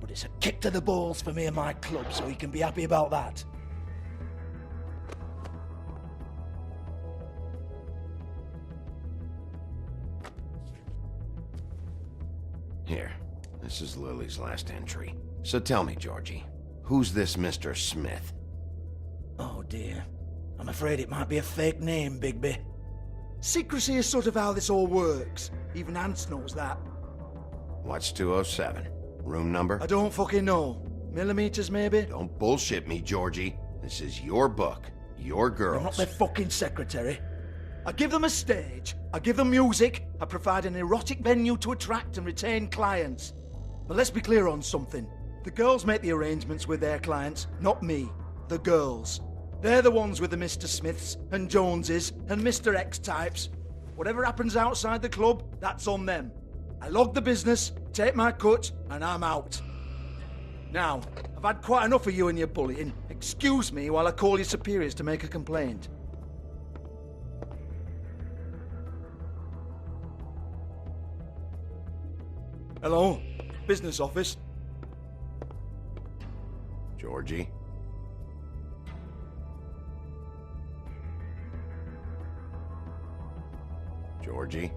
But it's a kick to the balls for me and my club, so you can be happy about that. Here, this is Lily's last entry. So tell me, Georgie, who's this Mr. Smith? Oh dear. I'm afraid it might be a fake name, Bigby. Secrecy is sort of how this all works. Even Ants knows that. What's 207? Room number? I don't fucking know. Millimeters, maybe? Don't bullshit me, Georgie. This is your book. Your girls. I'm not their fucking secretary. I give them a stage. I give them music. I provide an erotic venue to attract and retain clients. But let's be clear on something. The girls make the arrangements with their clients, not me. The girls. They're the ones with the Mr. Smiths and Joneses and Mr. X types. Whatever happens outside the club, that's on them. I log the business, take my cut, and I'm out. Now, I've had quite enough of you and your bullying. Excuse me while I call your superiors to make a complaint. Hello? Business office? Georgie? Georgie?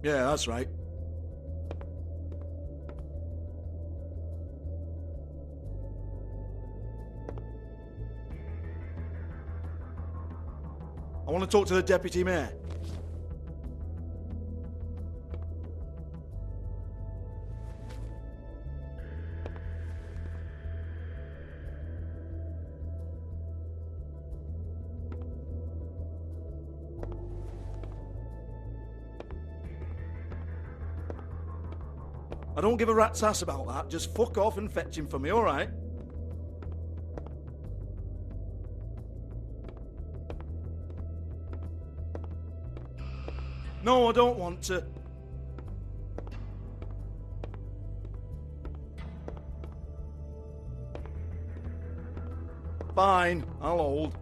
Yeah, that's right. I want to talk to the deputy mayor. I don't give a rat's ass about that. Just fuck off and fetch him for me, all right? No, I don't want to. Fine, I'll hold.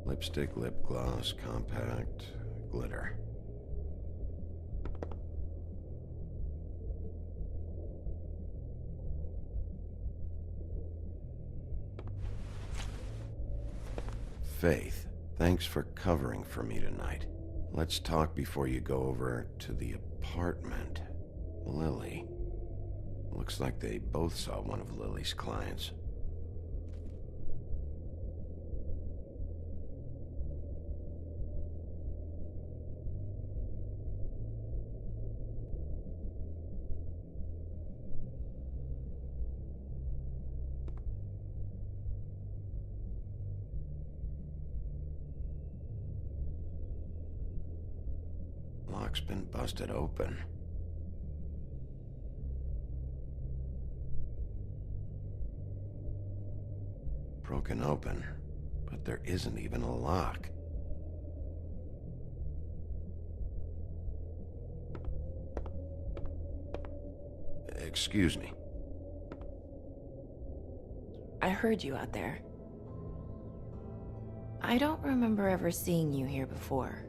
Lipstick, lip gloss, compact, glitter. Faith, thanks for covering for me tonight. Let's talk before you go over to the apartment. Lily. Looks like they both saw one of Lily's clients. Lock's been busted open. Broken open, but there isn't even a lock. Excuse me. I heard you out there. I don't remember ever seeing you here before.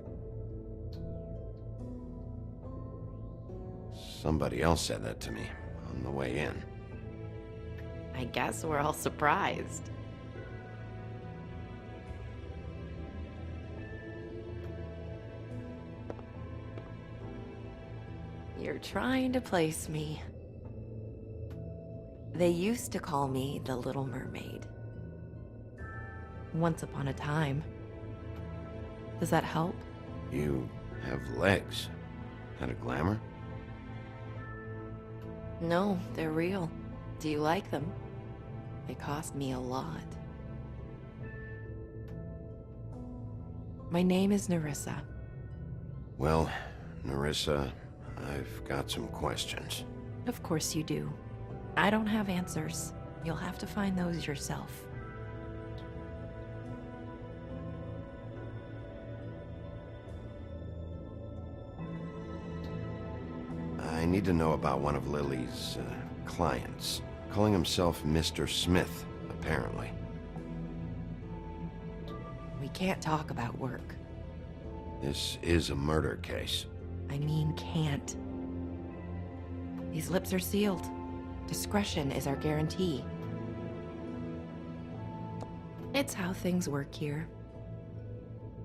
Somebody else said that to me on the way in. I guess we're all surprised. You're trying to place me. They used to call me the Little Mermaid. Once upon a time. Does that help? You have legs. Had a glamour? No, they're real. Do you like them? They cost me a lot. My name is Nerissa. Well, Nerissa, I've got some questions. Of course you do. I don't have answers. You'll have to find those yourself. I need to know about one of Lily's clients. Calling himself Mr. Smith, apparently. We can't talk about work. This is a murder case. I mean can't. These lips are sealed. Discretion is our guarantee. It's how things work here.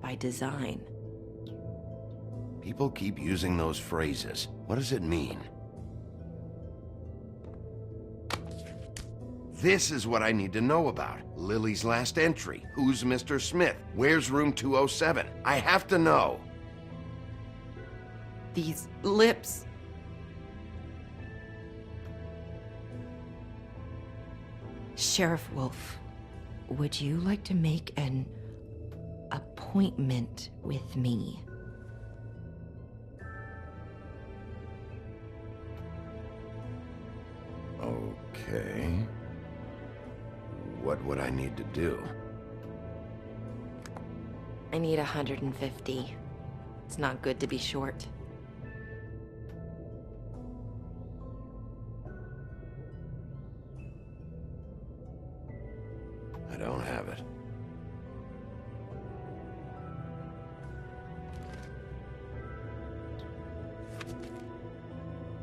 By design. People keep using those phrases. What does it mean? This is what I need to know about. Lily's last entry. Who's Mr. Smith? Where's room 207? I have to know. These lips. Sheriff Wolf, would you like to make an appointment with me? Okay. What would I need to do? I need 150. It's not good to be short. I don't have it.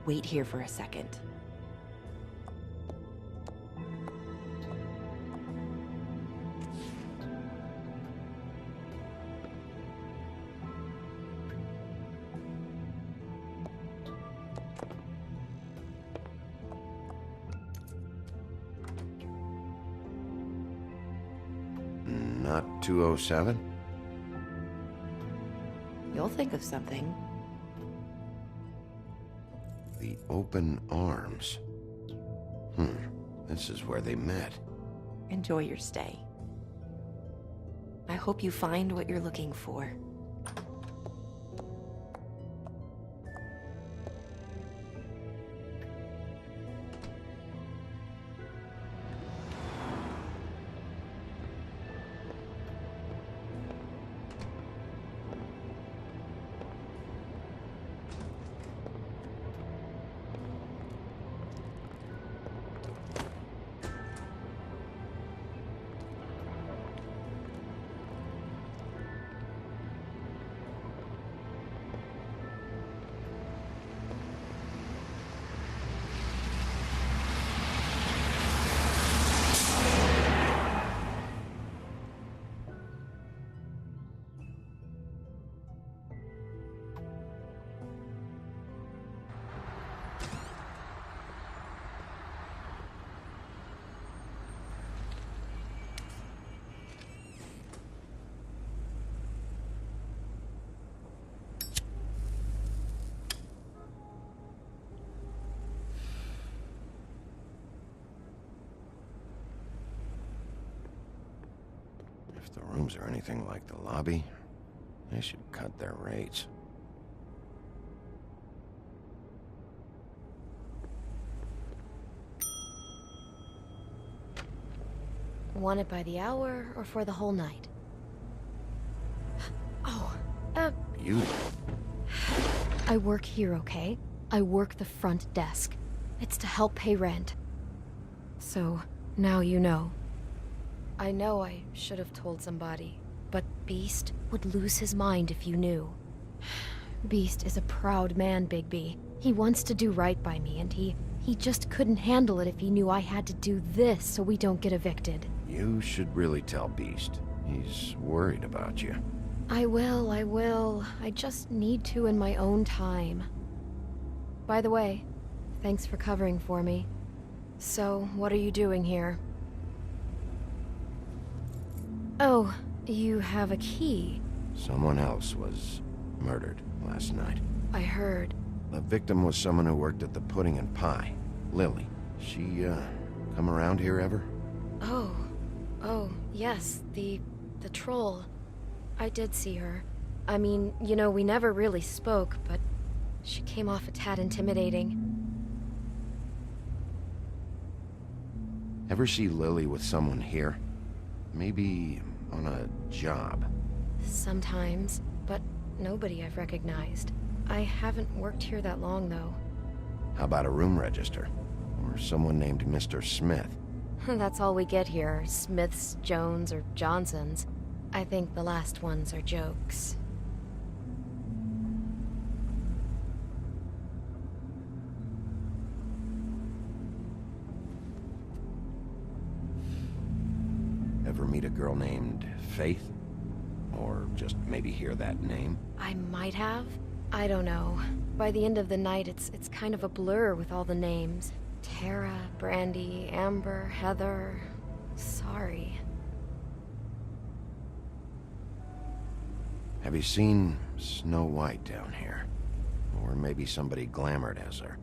Wait here for a second. Not 207? You'll think of something. The open arms. This is where they met. Enjoy your stay. I hope you find what you're looking for. If the rooms are anything like the lobby, they should cut their rates. Want it by the hour or for the whole night? Oh, You? I work here, okay? I work the front desk. It's to help pay rent. So, now you know. I know I should have told somebody, but Beast would lose his mind if you knew. Beast is a proud man, Bigby. He wants to do right by me, and he just couldn't handle it if he knew I had to do this so we don't get evicted. You should really tell Beast. He's worried about you. I will. I just need to in my own time. By the way, thanks for covering for me. So, what are you doing here? Oh, you have a key. Someone else was murdered last night. I heard. The victim was someone who worked at the Pudding and Pie. Lily. She, come around here ever? Oh, yes, the troll. I did see her. I mean, you know, we never really spoke, but she came off a tad intimidating. Ever see Lily with someone here? Maybe on a job? Sometimes, but nobody I've recognized. I haven't worked here that long, though. How about a room register? Or someone named Mr. Smith? That's all we get here, Smiths, Jones, or Johnsons. I think the last ones are jokes. Ever meet a girl named Faith? Or just maybe hear that name? I might have. I don't know. By the end of the night, it's kind of a blur with all the names. Tara, Brandy, Amber, Heather... Sorry. Have you seen Snow White down here? Or maybe somebody glamored as her?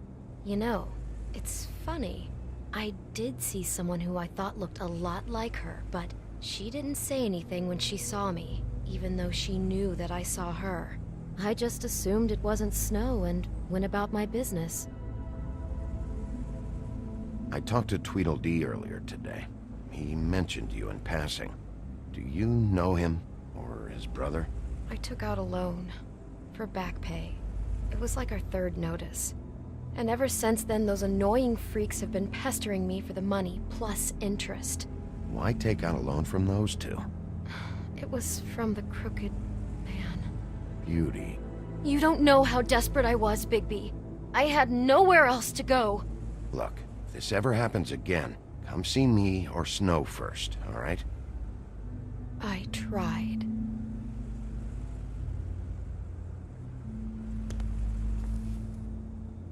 You know, it's funny. I did see someone who I thought looked a lot like her, but she didn't say anything when she saw me, even though she knew that I saw her. I just assumed it wasn't Snow and went about my business. I talked to Tweedledee earlier today. He mentioned you in passing. Do you know him? Or his brother? I took out a loan. For back pay. It was like our third notice. And ever since then, those annoying freaks have been pestering me for the money, plus interest. Why take out a loan from those two? It was from the crooked man. Beauty. You don't know how desperate I was, Bigby. I had nowhere else to go. Look, if this ever happens again, come see me or Snow first, all right? I tried.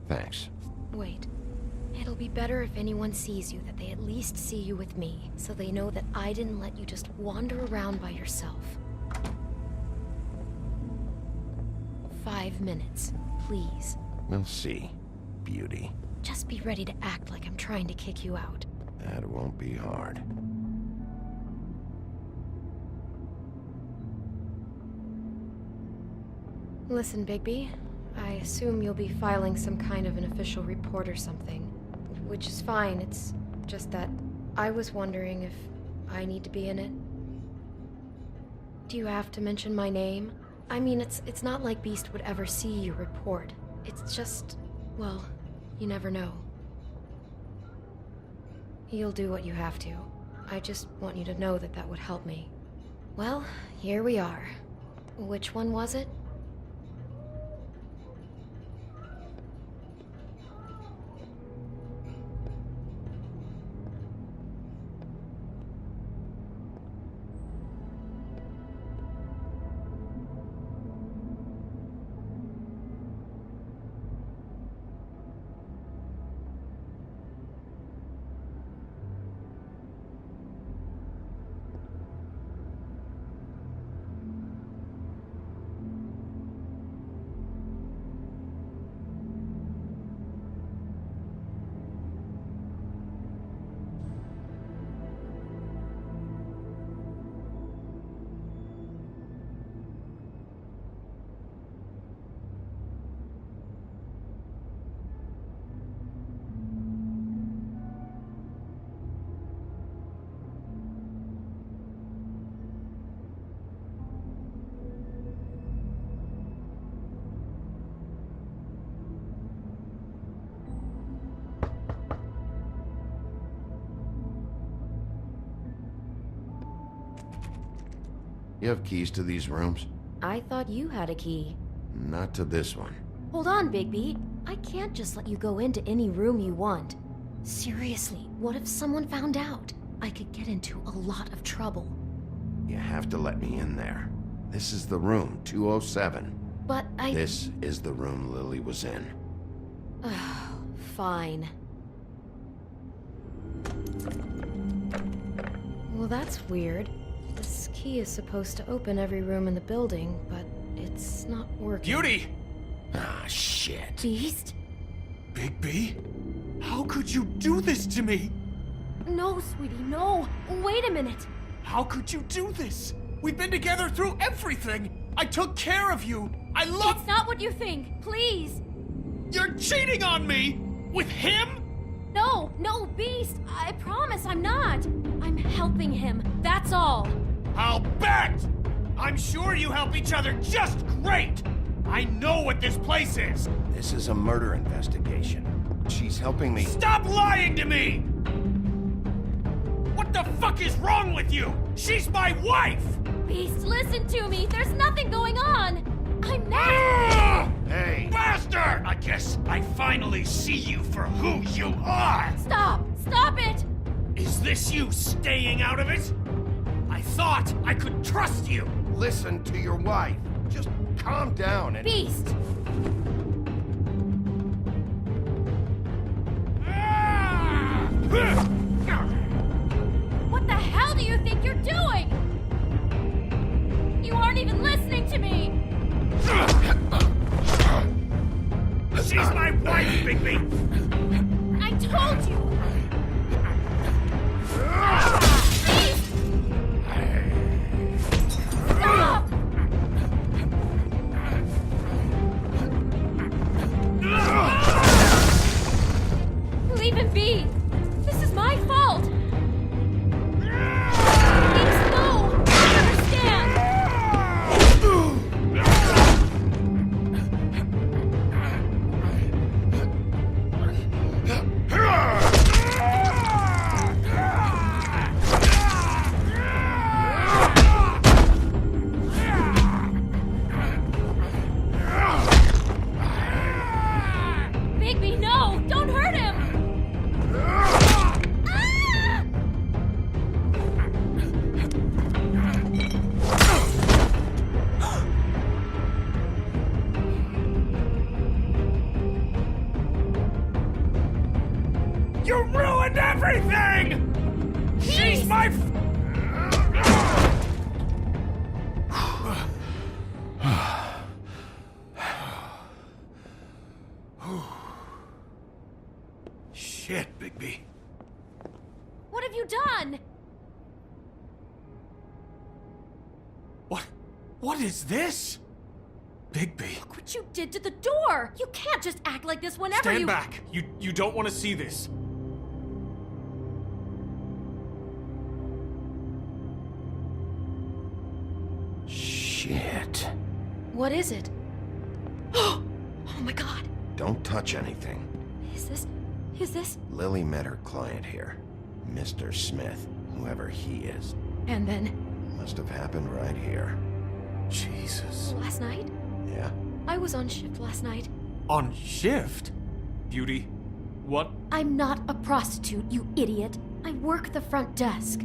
Thanks. Wait. It'll be better if anyone sees you that they at least see you with me, so they know that I didn't let you just wander around by yourself. 5 minutes, please. We'll see, Beauty. Just be ready to act like I'm trying to kick you out. That won't be hard. Listen, Bigby. I assume you'll be filing some kind of an official report or something. Which is fine, it's just that I was wondering if I need to be in it. Do you have to mention my name? I mean, it's not like Beast would ever see your report. It's just, well, you never know. You'll do what you have to. I just want you to know that that would help me. Well, here we are. Which one was it? You have keys to these rooms? I thought you had a key. Not to this one. Hold on, Bigby. I can't just let you go into any room you want. Seriously, what if someone found out? I could get into a lot of trouble. You have to let me in there. This is the room, 207. But This is the room Lily was in. Fine. Well, that's weird. This key is supposed to open every room in the building, but it's not working. Beauty! Ah, shit. Beast? Bigby? How could you do this to me? No, sweetie, no. Wait a minute. How could you do this? We've been together through everything. I took care of you. I love... It's not what you think. Please. You're cheating on me! With him? No, Beast. I promise I'm not. I'm helping him. That's all. I'll bet! I'm sure you help each other just great! I know what this place is! This is a murder investigation. She's helping me... Stop lying to me! What the fuck is wrong with you? She's my wife! Beast, listen to me. There's nothing going on. I'm not... Ah! Hey! Bastard! I guess I finally see you for who you are! Stop! Stop it! Is this you staying out of it? I thought I could trust you! Listen to your wife. Just calm down and... Beast! What the hell do you think you're doing? You aren't even listening to me! She's my wife, Bigby! I told you! Beast! Stop! Leave him be! This is my fault! Beast, no! I understand! Bigby, no! Don't hurt him! Ah! You ruined everything! She's my... Shit, Bigby. What have you done? What is this? Bigby. Look what you did to the door! You can't just act like this whenever Stand you- back. You don't want to see this. Shit. What is it? Oh my god. Don't touch anything. Is this? Lily met her client here. Mr. Smith, whoever he is. And then, Must have happened right here. Jesus. last night? Yeah? I was on shift last night. On shift? Beauty, what? I'm not a prostitute, you idiot. I work the front desk.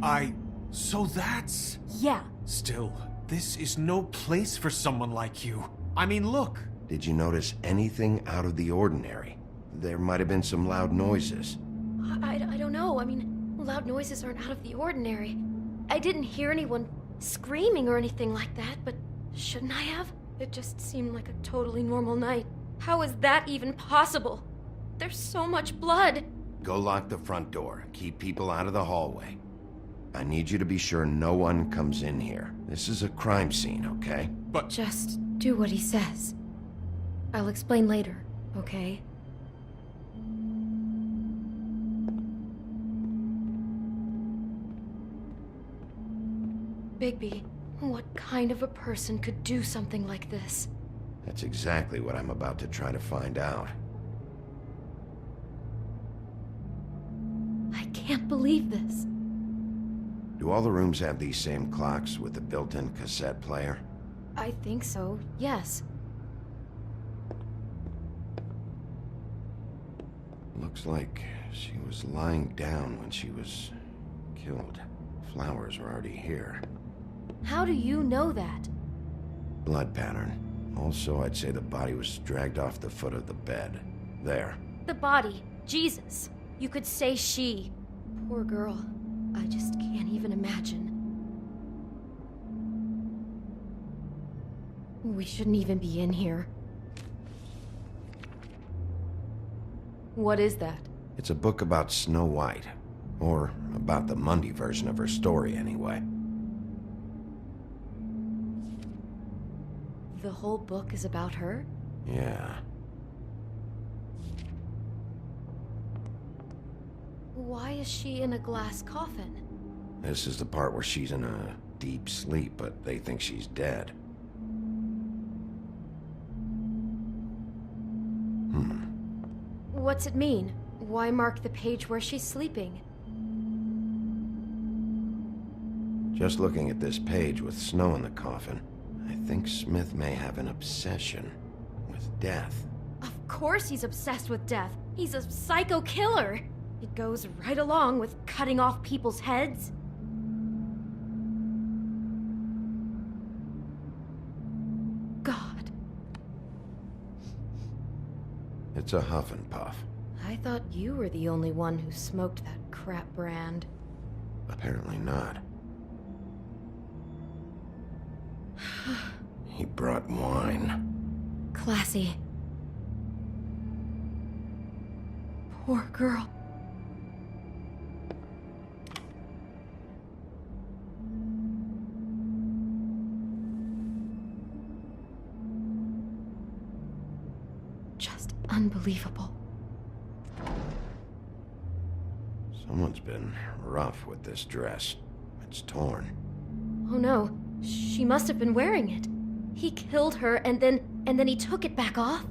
So that's... Yeah. Still, this is no place for someone like you. I mean, look. Did you notice anything out of the ordinary? There might have been some loud noises. I don't know. I mean, loud noises aren't out of the ordinary. I didn't hear anyone screaming or anything like that, but shouldn't I have? It just seemed like a totally normal night. How is that even possible? There's so much blood. Go lock the front door. Keep people out of the hallway. I need you to be sure no one comes in here. This is a crime scene, okay? But... Just do what he says. I'll explain later, okay? Bigby, what kind of a person could do something like this? That's exactly what I'm about to try to find out. I can't believe this. Do all the rooms have these same clocks with the built-in cassette player? I think so, yes. Looks like she was lying down when she was killed. Flowers were already here. How do you know that? Blood pattern. Also, I'd say the body was dragged off the foot of the bed. There. The body. Jesus. You could say she. Poor girl. I just can't even imagine. We shouldn't even be in here. What is that? It's a book about Snow White. Or about the Mundy version of her story, anyway. The whole book is about her? Yeah. Why is she in a glass coffin? This is the part where she's in a deep sleep, but they think she's dead. What's it mean? Why mark the page where she's sleeping? Just looking at this page with snow in the coffin, I think Smith may have an obsession with death. Of course he's obsessed with death. He's a psycho killer. It goes right along with cutting off people's heads. God. It's a huff and puff. I thought you were the only one who smoked that crap brand. Apparently not. He brought wine. Classy. Poor girl. Just unbelievable. Someone's been rough with this dress. It's torn. Oh no, she must have been wearing it. He killed her and then he took it back off?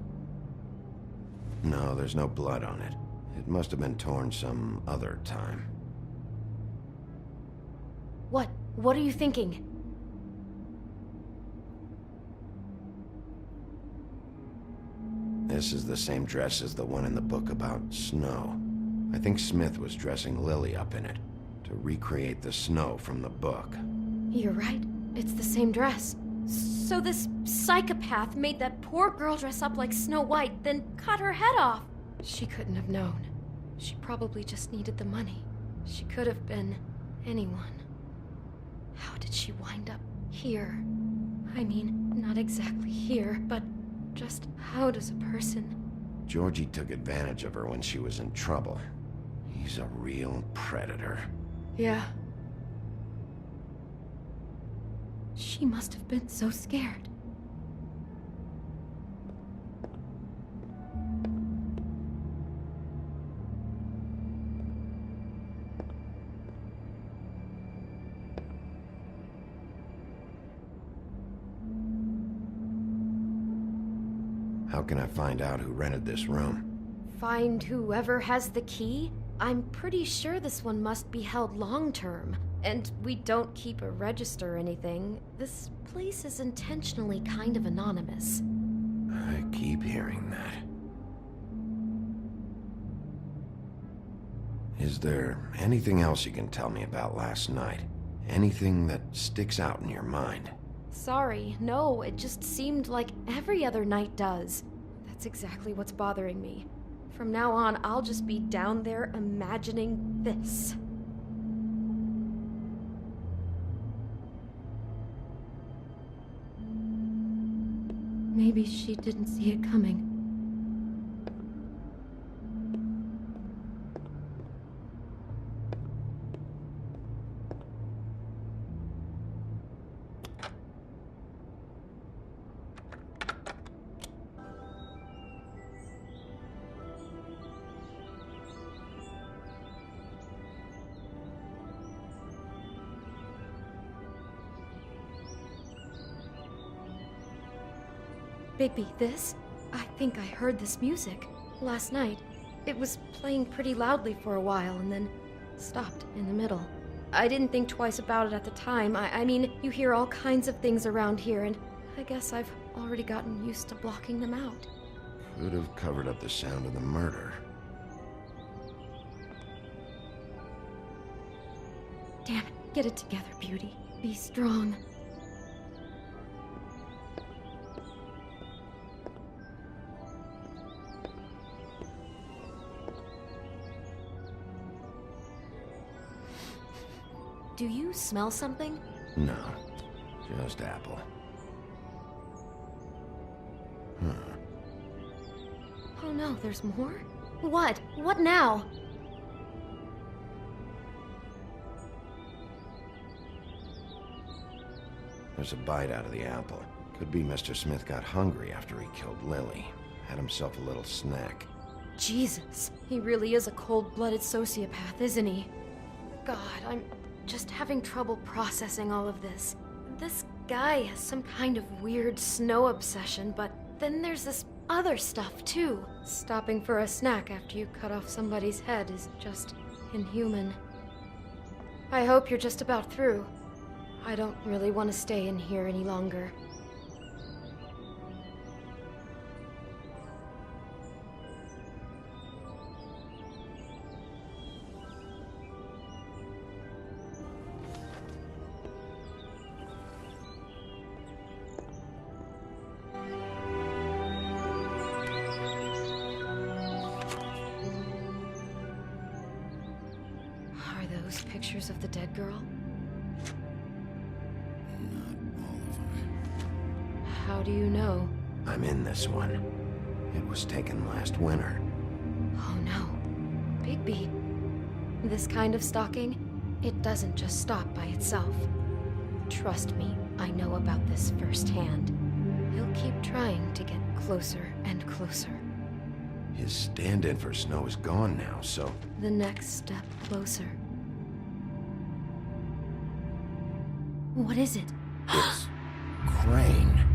No, there's no blood on it. It must have been torn some other time. What are you thinking? This is the same dress as the one in the book about snow. I think Smith was dressing Lily up in it, to recreate the snow from the book. You're right. It's the same dress. So this psychopath made that poor girl dress up like Snow White, then cut her head off. She couldn't have known. She probably just needed the money. She could have been anyone. How did she wind up here? I mean, not exactly here, but just how does a person... Georgie took advantage of her when she was in trouble. He's a real predator. Yeah. She must have been so scared. How can I find out who rented this room? Find whoever has the key? I'm pretty sure this one must be held long-term. And we don't keep a register or anything. This place is intentionally kind of anonymous. I keep hearing that. Is there anything else you can tell me about last night? Anything that sticks out in your mind? Sorry, no, it just seemed like every other night does. That's exactly what's bothering me. From now on, I'll just be down there imagining this. Maybe she didn't see it coming. Bigby, this? I think I heard this music. Last night. It was playing pretty loudly for a while and then stopped in the middle. I didn't think twice about it at the time. I mean, you hear all kinds of things around here, and I guess I've already gotten used to blocking them out. Could have covered up the sound of the murder. Damn it. Get it together, Beauty. Be strong. Do you smell something? No, just apple. Oh no, there's more? What? What now? There's a bite out of the apple. Could be Mr. Smith got hungry after he killed Lily. Had himself a little snack. Jesus, he really is a cold-blooded sociopath, isn't he? God, I'm just having trouble processing all of this. This guy has some kind of weird snow obsession, but then there's this other stuff too. Stopping for a snack after you cut off somebody's head is just inhuman. I hope you're just about through. I don't really want to stay in here any longer. Are those pictures of the dead girl? How do you know? I'm in this one. It was taken last winter. Oh no. Bigby. This kind of stalking, it doesn't just stop by itself. Trust me, I know about this firsthand. He'll keep trying to get closer and closer. His stand-in for Snow is gone now, so... The next step closer. What is it? It's... Crane.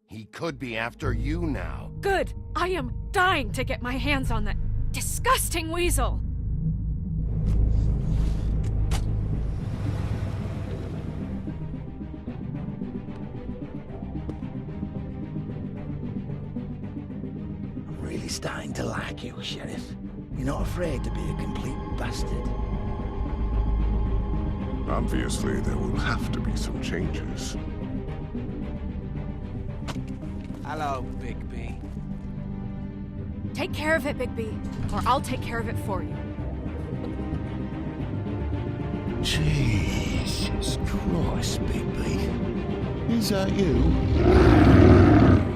He could be after you now. Good! I am dying to get my hands on that disgusting weasel! I'm really starting to like you, Sheriff. You're not afraid to be a complete bastard. Obviously, there will have to be some changes. Hello, Bigby. Take care of it, Bigby, or I'll take care of it for you. Jesus Christ, Bigby. Is that you?